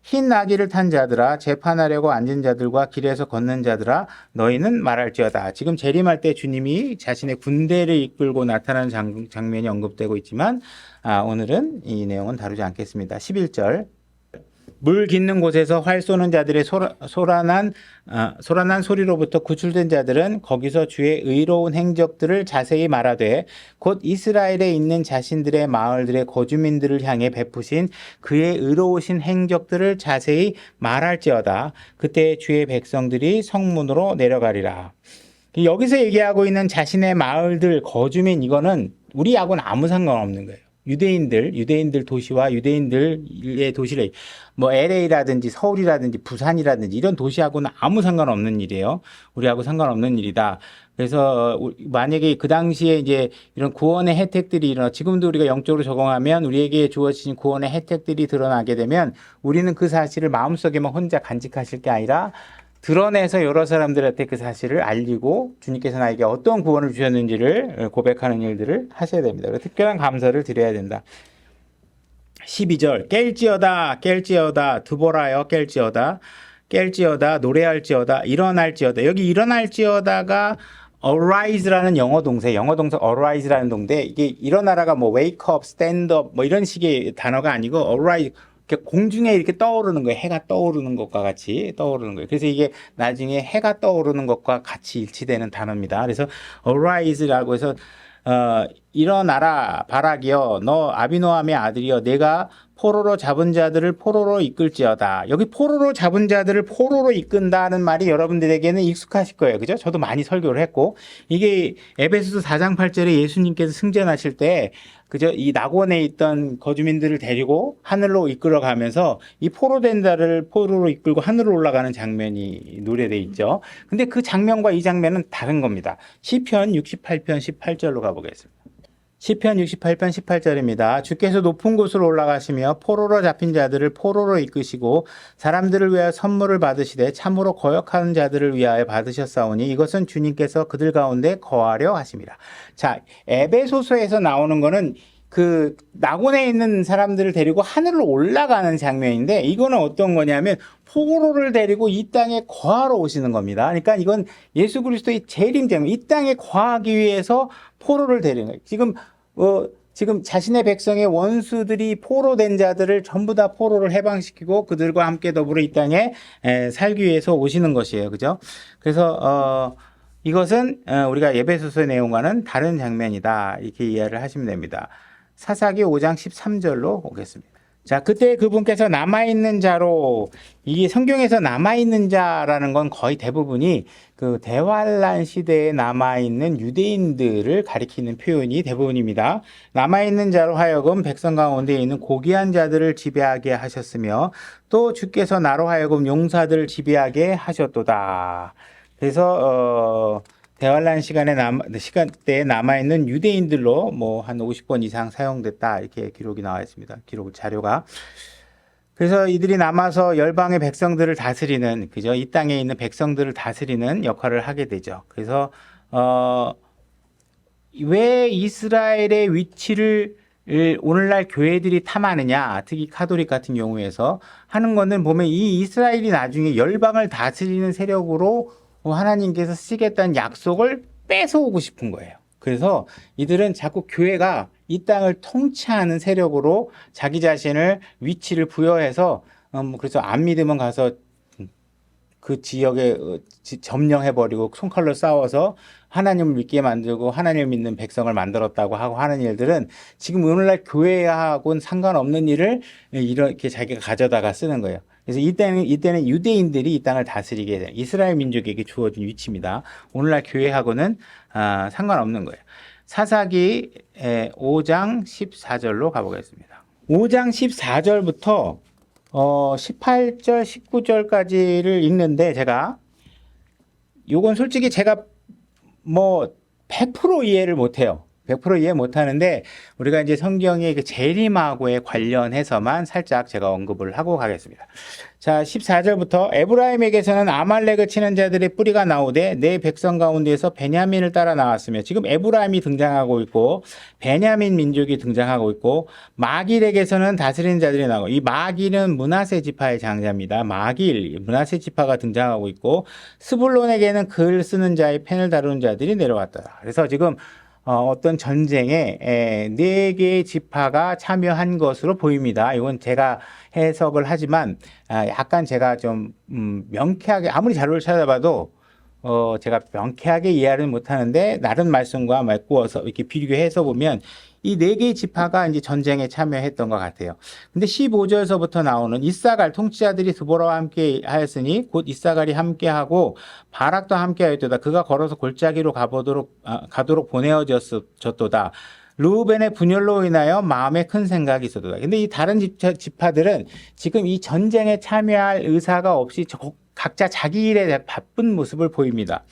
흰 나귀를 탄 자들아 재판하려고 앉은 자들과 길에서 걷는 자들아 너희는 말할지어다. 지금 재림할 때 주님이 자신의 군대를 이끌고 나타나는 장면이 언급되고 있지만 오늘은 이 내용은 다루지 않겠습니다. 11절 물 깃는 곳에서 활 쏘는 자들의 소란한 소리로부터 구출된 자들은 거기서 주의 의로운 행적들을 자세히 말하되 곧 이스라엘에 있는 자신들의 마을들의 거주민들을 향해 베푸신 그의 의로우신 행적들을 자세히 말할지어다. 그때 주의 백성들이 성문으로 내려가리라. 여기서 얘기하고 있는 자신의 마을들 거주민 이거는 우리하고는 아무 상관없는 거예요. 유대인들 도시와 유대인들의 도시를 뭐 LA라든지 서울이라든지 부산이라든지 이런 도시하고는 아무 상관없는 일이에요. 우리하고 상관없는 일이다. 그래서 만약에 그 당시에 이제 이런 구원의 혜택들이 지금도 우리가 영적으로 적용하면 우리에게 주어진 구원의 혜택들이 드러나게 되면 우리는 그 사실을 마음속에만 혼자 간직하실 게 아니라 드러내서 여러 사람들한테 그 사실을 알리고 주님께서 나에게 어떤 구원을 주셨는지를 고백하는 일들을 하셔야 됩니다. 특별한 감사를 드려야 된다. 12절 깰지어다 드보라여 깰지어다 노래할지어다 일어날지어다. 여기 일어날지어다가 arise라는 영어 동사 arise라는 동데 이게 일어나라가 뭐 wake up, stand up 뭐 이런 식의 단어가 아니고 arise 공중에 이렇게 떠오르는 거예요. 해가 떠오르는 것과 같이 떠오르는 거예요. 그래서 이게 나중에 해가 떠오르는 것과 같이 일치되는 단어입니다. 그래서 arise라고 해서 일어나라 바락이여 너 아비노함의 아들이여 내가 포로로 잡은 자들을 포로로 이끌지어다. 여기 포로로 잡은 자들을 포로로 이끈다는 말이 여러분들에게는 익숙하실 거예요. 그죠? 저도 많이 설교를 했고 이게 에베소서 4장 8절에 예수님께서 승전하실 때 그죠? 이 낙원에 있던 거주민들을 데리고 하늘로 이끌어 가면서 이 포로된 자를 포로로 이끌고 하늘로 올라가는 장면이 노래돼 있죠. 근데 그 장면과 이 장면은 다른 겁니다. 시편 68편 18절로 가보겠습니다. 시편 68편 18절입니다. 주께서 높은 곳으로 올라가시며 포로로 잡힌 자들을 포로로 이끄시고 사람들을 위하여 선물을 받으시되 참으로 거역하는 자들을 위하여 받으셨사오니 이것은 주님께서 그들 가운데 거하려 하심이라. 자, 에베소서에서 나오는 거는 그 낙원에 있는 사람들을 데리고 하늘로 올라가는 장면인데 이거는 어떤 거냐면 포로를 데리고 이 땅에 거하러 오시는 겁니다. 그러니까 이건 예수 그리스도의 재림장, 이 땅에 거하기 위해서 포로를 데리는 거예요. 지금 자신의 백성의 원수들이 포로된 자들을 전부 다 포로를 해방시키고 그들과 함께 더불어 이 땅에 살기 위해서 오시는 것이에요. 그죠? 그래서 이것은 우리가 에베소서의 내용과는 다른 장면이다. 이렇게 이해를 하시면 됩니다. 사사기 5장 13절로 오겠습니다. 자, 그때 그분께서 남아있는 자로, 이게 성경에서 남아있는 자라는 건 거의 대부분이 그 대환란 시대에 남아있는 유대인들을 가리키는 표현이 대부분입니다. 남아있는 자로 하여금 백성 가운데 있는 고귀한 자들을 지배하게 하셨으며 또 주께서 나로 하여금 용사들을 지배하게 하셨도다. 그래서 대환란 시간대에 남아있는 유대인들로 뭐 한 50번 이상 사용됐다 이렇게 기록이 나와 있습니다. 자료가. 그래서 이들이 남아서 열방의 백성들을 다스리는, 그죠? 이 땅에 있는 백성들을 다스리는 역할을 하게 되죠. 그래서 왜 이스라엘의 위치를 오늘날 교회들이 탐하느냐, 특히 카톨릭 같은 경우에서 하는 거는 보면 이 이스라엘이 나중에 열방을 다스리는 세력으로 하나님께서 쓰시겠다는 약속을 뺏어오고 싶은 거예요. 그래서 이들은 자꾸 교회가 이 땅을 통치하는 세력으로 자기 자신을 위치를 부여해서 그래서 안 믿으면 가서 그 지역에 점령해버리고 손칼로 싸워서 하나님을 믿게 만들고 하나님을 믿는 백성을 만들었다고 하고 하는 일들은 지금 오늘날 교회하고는 상관없는 일을 이렇게 자기가 가져다가 쓰는 거예요. 그래서 이때는 유대인들이 이 땅을 다스리게 돼요. 이스라엘 민족에게 주어진 위치입니다. 오늘날 교회하고는 상관없는 거예요. 사사기 5장 14절로 가보겠습니다. 5장 14절부터 18절, 19절까지를 읽는데 요건 솔직히 제가 뭐 100% 이해를 못해요. 100% 이해 못하는데 우리가 이제 성경의 그 재림하고에 관련해서만 살짝 제가 언급을 하고 가겠습니다. 자, 14절부터 에브라임에게서는 아말렉을 치는 자들의 뿌리가 나오되 내 백성 가운데에서 베냐민을 따라 나왔으며, 지금 에브라임이 등장하고 있고 베냐민 민족이 등장하고 있고 마길에게서는 다스리는 자들이 나오고, 이 마길은 므낫세 지파의 장자입니다. 마길, 므낫세 지파가 등장하고 있고 스불론에게는 글 쓰는 자의 펜을 다루는 자들이 내려왔다. 그래서 지금 어떤 전쟁에 4개의 지파가 참여한 것으로 보입니다. 이건 제가 해석을 하지만 약간 제가 좀 명쾌하게, 아무리 자료를 찾아봐도 제가 명쾌하게 이해를 못하는데 다른 말씀과 메꾸어서 이렇게 비교해서 보면 이 4개의 지파가 이제 전쟁에 참여했던 것 같아요. 근데 15절서부터 나오는 이사갈 통치자들이 드보라와 함께 하였으니 곧 이사갈이 함께하고 바락도 함께하였도다. 그가 걸어서 골짜기로 가도록 보내어졌도다. 르우벤의 분열로 인하여 마음에 큰 생각이 있었도다. 근데 이 다른 지파들은 지금 이 전쟁에 참여할 의사가 없이 각자 자기 일에 바쁜 모습을 보입니다.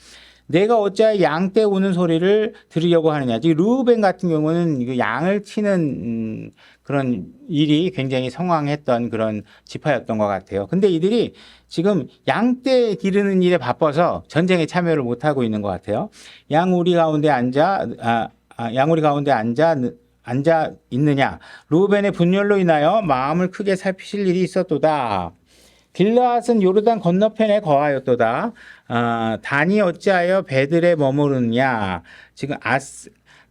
내가 어찌하여 양떼 우는 소리를 들으려고 하느냐. 지금 르우벤 같은 경우는 양을 치는 그런 일이 굉장히 성황했던 그런 지파였던 것 같아요. 근데 이들이 지금 양떼 기르는 일에 바빠서 전쟁에 참여를 못하고 있는 것 같아요. 양우리 가운데 앉아 있느냐. 르우벤의 분열로 인하여 마음을 크게 살피실 일이 있었도다. 길르앗은 요르단 건너편에 거하였도다. 단이 어찌하여 배들에 머무르느냐. 지금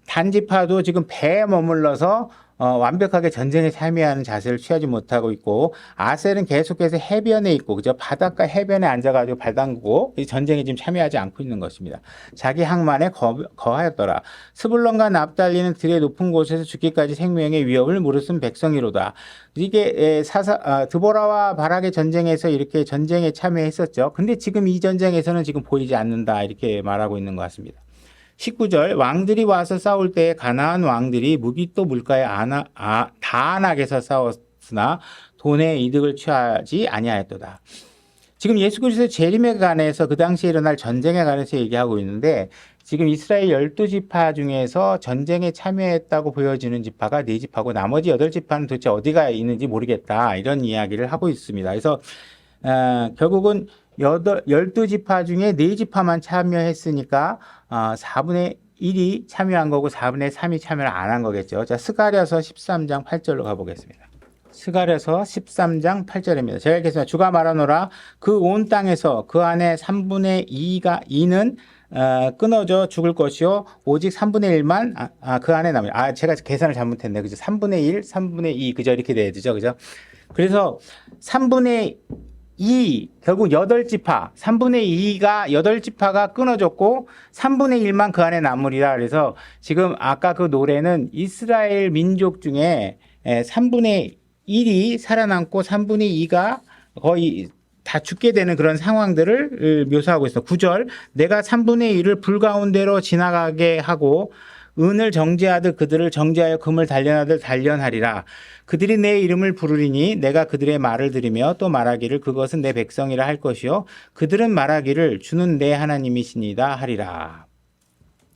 단지파도 지금 배에 머물러서 완벽하게 전쟁에 참여하는 자세를 취하지 못하고 있고, 아셀은 계속해서 해변에 있고, 그죠? 바닷가 해변에 앉아가지고 발 담그고 전쟁에 지금 참여하지 않고 있는 것입니다. 자기 항만에 거하였더라. 스불론과 납달리는 들의 높은 곳에서 죽기까지 생명의 위협을 무릅쓴 백성이로다. 이게 드보라와 바락의 전쟁에서 이렇게 전쟁에 참여했었죠. 근데 지금 이 전쟁에서는 지금 보이지 않는다, 이렇게 말하고 있는 것 같습니다. 19절, 왕들이 와서 싸울 때에 가나안 왕들이 무기또 물가에 다안악에서 싸웠으나 돈의 이득을 취하지 아니하였도다. 지금 예수 그리스도의 재림에 관해서 그 당시에 일어날 전쟁에 관해서 얘기하고 있는데, 지금 이스라엘 12지파 중에서 전쟁에 참여했다고 보여지는 지파가 4지파고 나머지 8지파는 도대체 어디가 있는지 모르겠다, 이런 이야기를 하고 있습니다. 그래서 결국은 12지파 중에 4지파만 참여했으니까 4분의 1이 참여한 거고 4분의 3이 참여를 안 한 거겠죠. 자, 스가랴서 13장 8절로 가보겠습니다. 스가랴서 13장 8절입니다. 제가 읽겠습니다. 주가 말하노라 그 온 땅에서 그 안에 3분의 2는 끊어져 죽을 것이요 오직 3분의 1만 그 안에 남으리라. 제가 계산을 잘못했네. 그죠? 3분의 1, 3분의 2 그죠? 이렇게 돼야 되죠. 그죠? 그래서 3분의 2 결국 8지파 3분의 2가 8지파가 끊어졌고 3분의 1만 그 안에 남으리라. 그래서 지금 아까 그 노래는 이스라엘 민족 중에 3분의 1이 살아남고 3분의 2가 거의 다 죽게 되는 그런 상황들을 묘사하고 있어. 9절 내가 3분의 1을 불 가운데로 지나가게 하고 은을 정죄하듯 그들을 정죄하여 금을 단련하듯 단련하리라. 그들이 내 이름을 부르리니 내가 그들의 말을 들으며 또 말하기를 그것은 내 백성이라 할 것이요 그들은 말하기를 주는 내 하나님이시니다 하리라.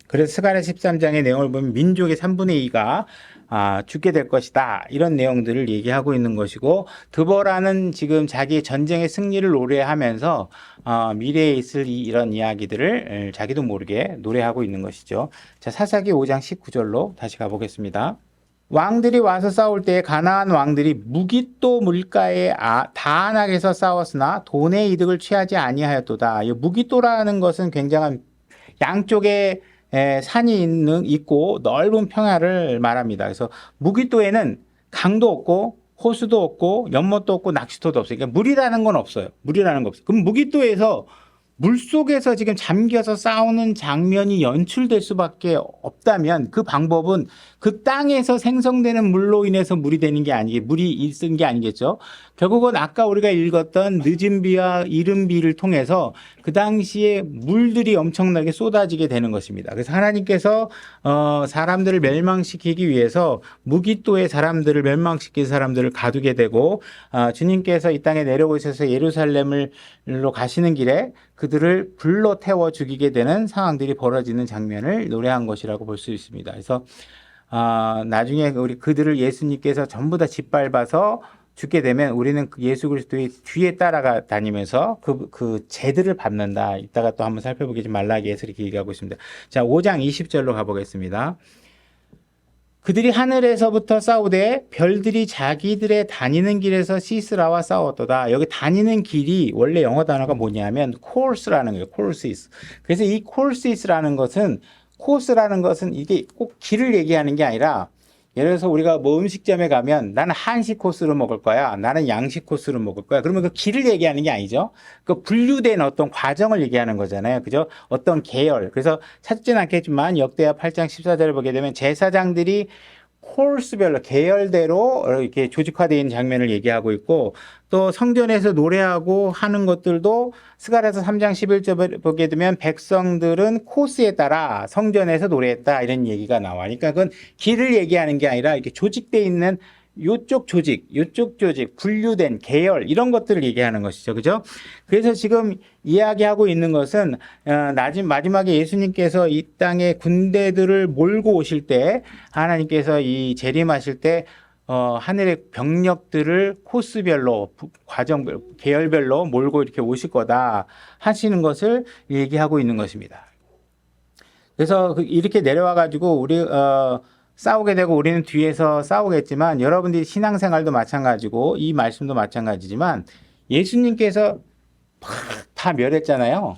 그래서 스가랴 13장의 내용을 보면 민족의 3분의 2가 죽게 될 것이다. 이런 내용들을 얘기하고 있는 것이고 드보라는 지금 자기의 전쟁의 승리를 노래하면서 미래에 있을 이런 이야기들을 자기도 모르게 노래하고 있는 것이죠. 자, 사사기 5장 19절로 다시 가보겠습니다. 왕들이 와서 싸울 때 가나안 왕들이 무기또 물가에 다안악에서 싸웠으나 돈의 이득을 취하지 아니하였도다. 이 무기또라는 것은 굉장한 양쪽에 산이 있고 넓은 평야를 말합니다. 그래서 무기또에는 강도 없고 호수도 없고 연못도 없고 낚시터도 없어요. 그러니까 물이라는 건 없어요. 물이라는 거 없어요. 그럼 무기또에서 물속에서 지금 잠겨서 싸우는 장면이 연출될 수밖에 없다면 그 방법은 그 땅에서 생성되는 물로 인해서 물이 되는 게 물이 있은 게 아니겠죠. 결국은 아까 우리가 읽었던 늦은 비와 이른 비를 통해서 그 당시에 물들이 엄청나게 쏟아지게 되는 것입니다. 그래서 하나님께서 사람들을 멸망시키기 위해서 무기또의 사람들을 멸망시킨 사람들을 가두게 되고 주님께서 이 땅에 내려오셔서 예루살렘으로 가시는 길에 그들을 불로 태워 죽이게 되는 상황들이 벌어지는 장면을 노래한 것이라고 볼 수 있습니다. 그래서 나중에 그들을 예수님께서 전부 다 짓밟아서 죽게 되면 우리는 예수 그리스도의 뒤에 따라가 다니면서 그 죄들을 밟는다. 이따가 또 한번 살펴보겠지만 말라기에서 이렇게 얘기하고 있습니다. 자, 5장 20절로 가보겠습니다. 그들이 하늘에서부터 싸우되 별들이 자기들의 다니는 길에서 시스라와 싸웠도다. 여기 다니는 길이 원래 영어 단어가 뭐냐면 course라는 거예요. courses. 그래서 이 courses라는 것은 코스라는 것은 이게 꼭 길을 얘기하는 게 아니라 예를 들어서 우리가 뭐 음식점에 가면 나는 한식 코스로 먹을 거야. 나는 양식 코스로 먹을 거야. 그러면 그 길을 얘기하는 게 아니죠. 그 분류된 어떤 과정을 얘기하는 거잖아요. 그죠? 어떤 계열. 그래서 찾지는 않겠지만 역대하 8장 14절을 보게 되면 제사장들이 코스별로 계열대로 이렇게 조직화되어 있는 장면을 얘기하고 있고 또 성전에서 노래하고 하는 것들도 스가랴서 3장 11절 보게 되면 백성들은 코스에 따라 성전에서 노래했다 이런 얘기가 나와. 그러니까 그건 길을 얘기하는 게 아니라 이렇게 조직되어 있는 요쪽 조직, 분류된 계열 이런 것들을 얘기하는 것이죠. 그죠? 그래서 지금 이야기하고 있는 것은 마지막에 예수님께서 이 땅에 군대들을 몰고 오실 때 하나님께서 이 재림하실 때 하늘의 병력들을 코스별로 과정별 계열별로 몰고 이렇게 오실 거다 하시는 것을 얘기하고 있는 것입니다. 그래서 이렇게 내려와 가지고 우리 싸우게 되고 우리는 뒤에서 싸우겠지만 여러분들이 신앙생활도 마찬가지고 이 말씀도 마찬가지지만 예수님께서 다 멸했잖아요.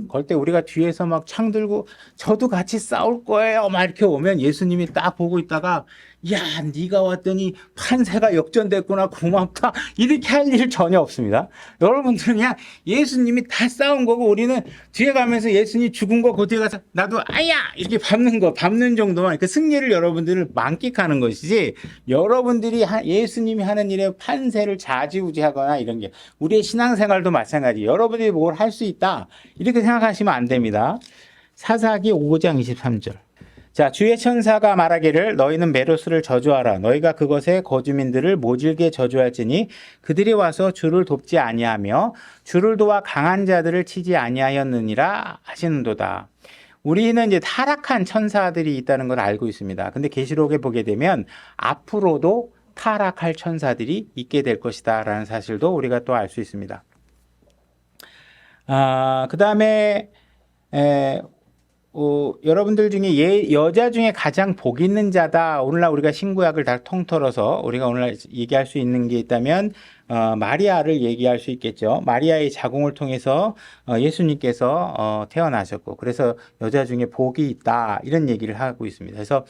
그럴 때 우리가 뒤에서 막 창 들고 저도 같이 싸울 거예요. 막 이렇게 오면 예수님이 딱 보고 있다가 야, 네가 왔더니 판세가 역전됐구나. 고맙다. 이렇게 할 일 전혀 없습니다. 여러분들은 그냥 예수님이 다 싸운 거고 우리는 뒤에 가면서 예수님 죽은 거 그 뒤에 가서 나도 아야 이렇게 밟는 정도만 그 승리를 여러분들을 만끽하는 것이지 여러분들이 예수님이 하는 일에 판세를 좌지우지하거나 이런 게 우리의 신앙생활도 마찬가지. 여러분들이 뭘 할 수 있다. 이렇게 생각하시면 안 됩니다. 사사기 5장 23절. 자, 주의 천사가 말하기를 너희는 메로스를 저주하라. 너희가 그것의 거주민들을 모질게 저주할지니 그들이 와서 주를 돕지 아니하며 주를 도와 강한 자들을 치지 아니하였느니라 하시는도다. 우리는 이제 타락한 천사들이 있다는 걸 알고 있습니다. 근데 계시록에 보게 되면 앞으로도 타락할 천사들이 있게 될 것이다라는 사실도 우리가 또 알 수 있습니다. 그 다음에 여러분들 중에 여자 중에 가장 복 있는 자다. 오늘날 우리가 신구약을 다 통틀어서 우리가 오늘날 얘기할 수 있는 게 있다면 마리아를 얘기할 수 있겠죠. 마리아의 자궁을 통해서 예수님께서 태어나셨고, 그래서 여자 중에 복이 있다, 이런 얘기를 하고 있습니다. 그래서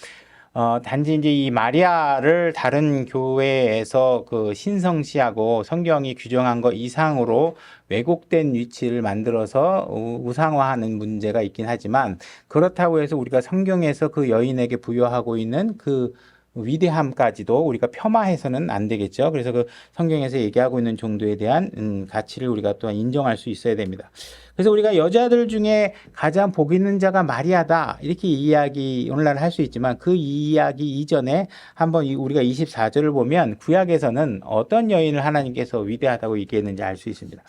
단지 이제 이 마리아를 다른 교회에서 그 신성시하고 성경이 규정한 것 이상으로 왜곡된 위치를 만들어서 우상화하는 문제가 있긴 하지만, 그렇다고 해서 우리가 성경에서 그 여인에게 부여하고 있는 그 위대함까지도 우리가 폄하해서는 안 되겠죠. 그래서 그 성경에서 얘기하고 있는 정도에 대한 가치를 우리가 또한 인정할 수 있어야 됩니다. 그래서 우리가 여자들 중에 가장 복 있는 자가 마리아다, 이렇게 이야기 오늘날 할 수 있지만, 그 이야기 이전에 한번 우리가 24절을 보면 구약에서는 어떤 여인을 하나님께서 위대하다고 얘기했는지 알 수 있습니다.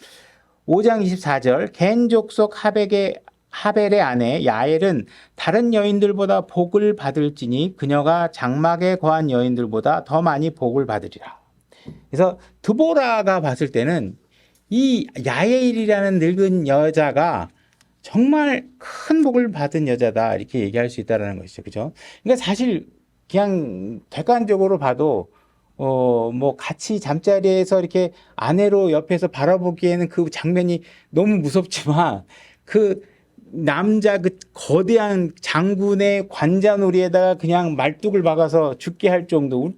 5장 24절, 겐 족속 하벨의 아내 야엘은 다른 여인들보다 복을 받을지니 그녀가 장막에 거한 여인들보다 더 많이 복을 받으리라. 그래서 드보라가 봤을 때는 이 야엘이라는 늙은 여자가 정말 큰 복을 받은 여자다, 이렇게 얘기할 수 있다는 것이죠. 그죠? 그러니까 사실 그냥 객관적으로 봐도 뭐 같이 잠자리에서 이렇게 아내로 옆에서 바라보기에는 그 장면이 너무 무섭지만, 그 남자 그 거대한 장군의 관자놀이에다가 그냥 말뚝을 박아서 죽게 할 정도,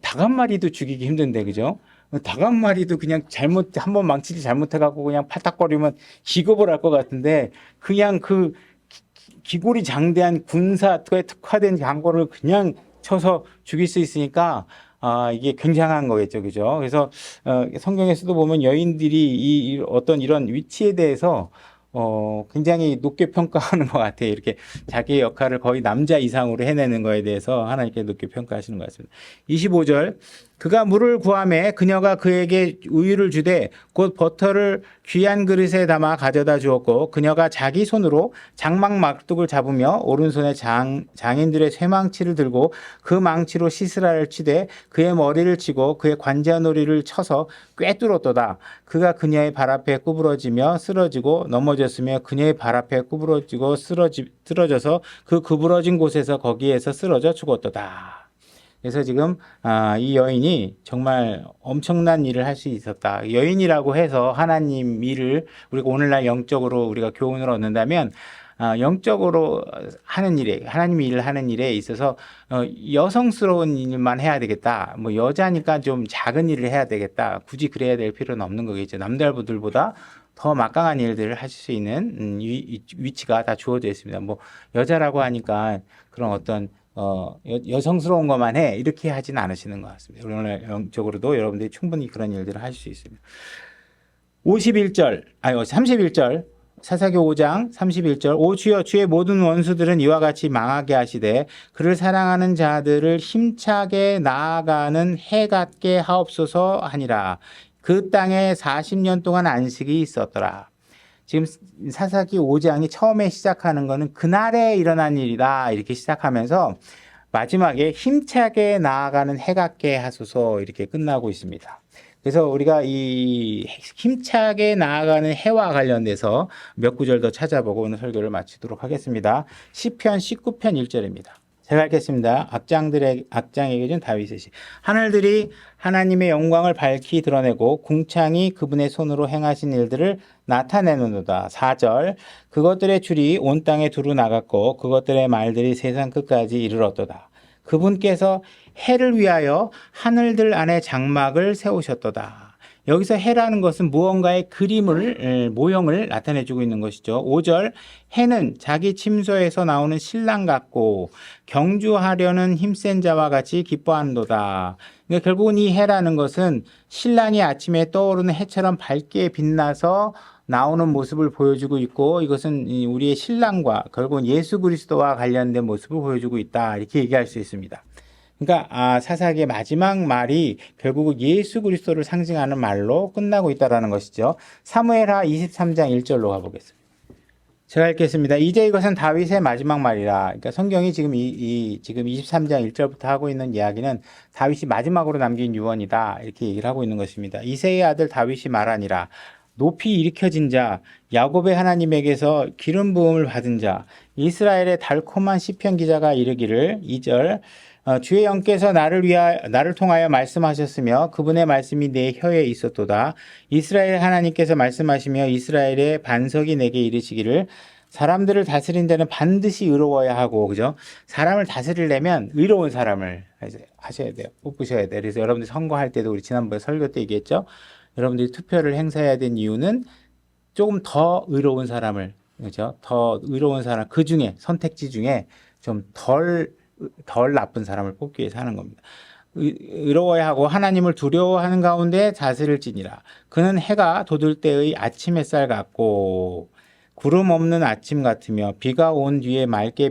닭 한 마리도 죽이기 힘든데, 그죠? 닭 한 마리도 그냥 한번 망치질 잘못해갖고 그냥 팔딱거리면 기겁을 할 것 같은데, 그냥 그 기골이 장대한 군사에 특화된 장군을 그냥 쳐서 죽일 수 있으니까, 이게 굉장한 거겠죠. 그죠? 그래서, 성경에서도 보면 여인들이 이 어떤 이런 위치에 대해서 굉장히 높게 평가하는 것 같아요. 이렇게 자기의 역할을 거의 남자 이상으로 해내는 거에 대해서 하나님께 높게 평가하시는 것 같습니다. 25절, 그가 물을 구하매 그녀가 그에게 우유를 주되 곧 버터를 귀한 그릇에 담아 가져다 주었고, 그녀가 자기 손으로 장막 막뚝을 잡으며 오른손에 장인들의 쇠망치를 들고 그 망치로 시스라를 치되 그의 머리를 치고 그의 관자놀이를 쳐서 꿰뚫었도다. 그가 그녀의 발 앞에 구부러지며 쓰러지고 넘어졌으며 그녀의 발 앞에 구부러지고 쓰러져서 그 구부러진 곳에서 거기에서 쓰러져 죽었도다. 그래서 지금 이 여인이 정말 엄청난 일을 할 수 있었다. 여인이라고 해서 하나님 일을 우리가 오늘날 영적으로 우리가 교훈을 얻는다면, 영적으로 하는 일에, 하나님 일을 하는 일에 있어서 여성스러운 일만 해야 되겠다, 뭐 여자니까 좀 작은 일을 해야 되겠다, 굳이 그래야 될 필요는 없는 거겠죠. 남자분들보다 더 막강한 일들을 하실 수 있는 위치가 다 주어져 있습니다. 뭐 여자라고 하니까 그런 어떤 여성스러운 것만 해, 이렇게 하진 않으시는 것 같습니다. 오늘 영적으로도 여러분들이 충분히 그런 일들을 하실 수 있습니다. 31절, 사사기 5장 31절, 오 주여, 주의 모든 원수들은 이와 같이 망하게 하시되 그를 사랑하는 자들을 힘차게 나아가는 해 같게 하옵소서 하니라. 그 땅에 40년 동안 안식이 있었더라. 지금 사사기 5장이 처음에 시작하는 거는 그날에 일어난 일이다, 이렇게 시작하면서 마지막에 힘차게 나아가는 해 같게 하소서, 이렇게 끝나고 있습니다. 그래서 우리가 이 힘차게 나아가는 해와 관련돼서 몇 구절 더 찾아보고 오늘 설교를 마치도록 하겠습니다. 시편 19편 1절입니다. 제가 읽겠습니다. 악장에게 준 다윗의 시. 하늘들이 하나님의 영광을 밝히 드러내고 궁창이 그분의 손으로 행하신 일들을 나타내는도다. 4절, 그것들의 줄이 온 땅에 두루 나갔고 그것들의 말들이 세상 끝까지 이르렀도다. 그분께서 해를 위하여 하늘들 안에 장막을 세우셨도다. 여기서 해라는 것은 무언가의 모형을 나타내주고 있는 것이죠. 5절, 해는 자기 침소에서 나오는 신랑 같고 경주하려는 힘센 자와 같이 기뻐한도다. 그러니까 결국은 이 해라는 것은 신랑이 아침에 떠오르는 해처럼 밝게 빛나서 나오는 모습을 보여주고 있고, 이것은 우리의 신랑과 결국은 예수 그리스도와 관련된 모습을 보여주고 있다, 이렇게 얘기할 수 있습니다. 그러니까 사사기의 마지막 말이 결국 예수 그리스도를 상징하는 말로 끝나고 있다는 것이죠. 사무엘하 23장 1절로 가보겠습니다. 제가 읽겠습니다. 이제 이것은 다윗의 마지막 말이라. 그러니까 성경이 지금 지금 23장 1절부터 하고 있는 이야기는 다윗이 마지막으로 남긴 유언이다, 이렇게 얘기를 하고 있는 것입니다. 이새의 아들 다윗이 말하니라. 높이 일으켜진 자, 야곱의 하나님에게서 기름 부음을 받은 자, 이스라엘의 달콤한 시편 기자가 이르기를 2절 주의 영께서 나를 통하여 말씀하셨으며 그분의 말씀이 내 혀에 있었도다. 이스라엘 하나님께서 말씀하시며 이스라엘의 반석이 내게 이르시기를 사람들을 다스린 자는 반드시 의로워야 하고, 그죠? 사람을 다스리려면 의로운 사람을 하셔야 돼요. 뽑으셔야 돼요. 그래서 여러분들 선거할 때도 우리 지난번에 설교 때 얘기했죠? 여러분들이 투표를 행사해야 된 이유는 조금 더 의로운 사람을, 그죠? 더 의로운 사람, 그 중에, 선택지 중에 좀 덜 나쁜 사람을 뽑기 위해서 하는 겁니다. 의로워야 하고 하나님을 두려워하는 가운데 다스릴지니라. 그는 해가 돋을 때의 아침 햇살 같고 구름 없는 아침 같으며 비가 온 뒤에 맑게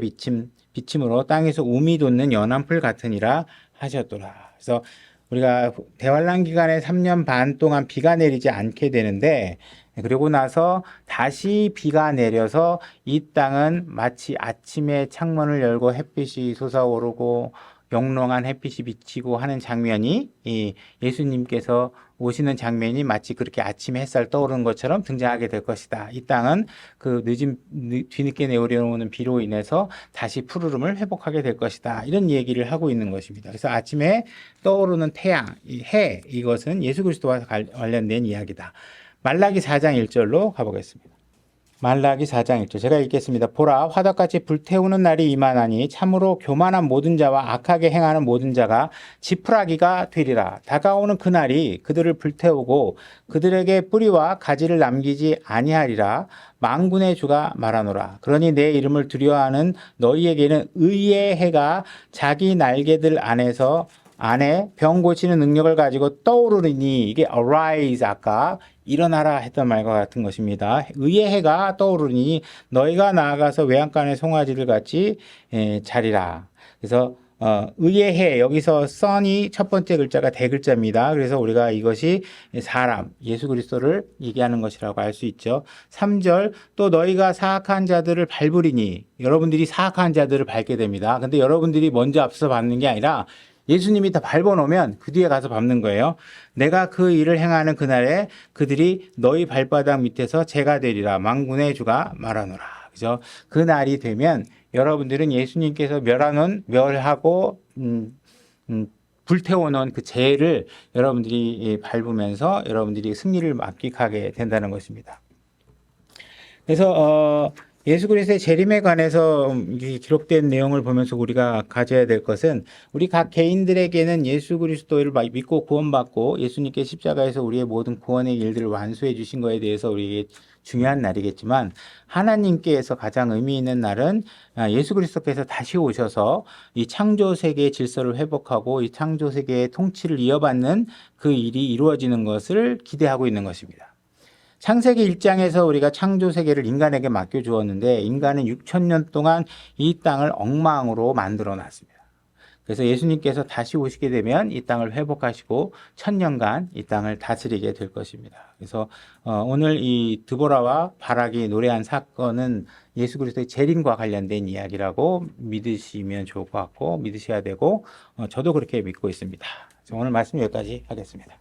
비침으로 땅에서 우미 돋는 연한 풀 같으니라 하셨더라. 그래서 우리가 대환란 기간에 3년 반 동안 비가 내리지 않게 되는데, 그리고 나서 다시 비가 내려서 이 땅은 마치 아침에 창문을 열고 햇빛이 솟아오르고 영롱한 햇빛이 비치고 하는 장면이, 이 예수님께서 오시는 장면이 마치 그렇게 아침에 햇살 떠오르는 것처럼 등장하게 될 것이다. 이 땅은 그 뒤늦게 내려오는 비로 인해서 다시 푸르름을 회복하게 될 것이다. 이런 얘기를 하고 있는 것입니다. 그래서 아침에 떠오르는 태양, 해, 이것은 예수 그리스도와 관련된 이야기다. 말라기 4장 1절로 가보겠습니다. 말라기 4장 1절 제가 읽겠습니다. 보라, 화덕같이 불태우는 날이 임하나니 참으로 교만한 모든 자와 악하게 행하는 모든 자가 지푸라기가 되리라. 다가오는 그날이 그들을 불태우고 그들에게 뿌리와 가지를 남기지 아니하리라. 만군의 주가 말하노라. 그러니 내 이름을 두려워하는 너희에게는 의의 해가 자기 날개들 안에 병 고치는 능력을 가지고 떠오르니, 이게 arise, 아까 일어나라 했던 말과 같은 것입니다. 의의 해가 떠오르니 너희가 나아가서 외양간의 송아지들 같이 자리라. 그래서 의의 해, 여기서 sun이 첫 번째 글자가 대글자입니다. 그래서 우리가 이것이 사람, 예수 그리스도를 얘기하는 것이라고 알 수 있죠. 3절, 또 너희가 사악한 자들을 밟으리니, 여러분들이 사악한 자들을 밟게 됩니다. 근데 여러분들이 먼저 앞서 밟는 게 아니라 예수님이 다 밟아놓으면 그 뒤에 가서 밟는 거예요. 내가 그 일을 행하는 그날에 그들이 너희 발바닥 밑에서 재가 되리라. 만군의 주가 말하노라. 그죠? 그 날이 되면 여러분들은 예수님께서 멸하고 불태워놓은 그 재를 여러분들이 밟으면서 여러분들이 승리를 만끽하게 된다는 것입니다. 그래서 예수 그리스도의 재림에 관해서 기록된 내용을 보면서 우리가 가져야 될 것은, 우리 각 개인들에게는 예수 그리스도를 믿고 구원받고 예수님께 십자가에서 우리의 모든 구원의 일들을 완수해 주신 것에 대해서 우리에게 중요한 날이겠지만, 하나님께서 가장 의미 있는 날은 예수 그리스도께서 다시 오셔서 이 창조 세계의 질서를 회복하고 이 창조 세계의 통치를 이어받는 그 일이 이루어지는 것을 기대하고 있는 것입니다. 창세기 1장에서 우리가 창조 세계를 인간에게 맡겨 주었는데, 인간은 6,000년 동안 이 땅을 엉망으로 만들어 놨습니다. 그래서 예수님께서 다시 오시게 되면 이 땅을 회복하시고 1000년간 이 땅을 다스리게 될 것입니다. 그래서 오늘 이 드보라와 바락이 노래한 사건은 예수 그리스도의 재림과 관련된 이야기라고 믿으시면 좋을 것 같고, 믿으셔야 되고, 저도 그렇게 믿고 있습니다. 오늘 말씀 여기까지 하겠습니다.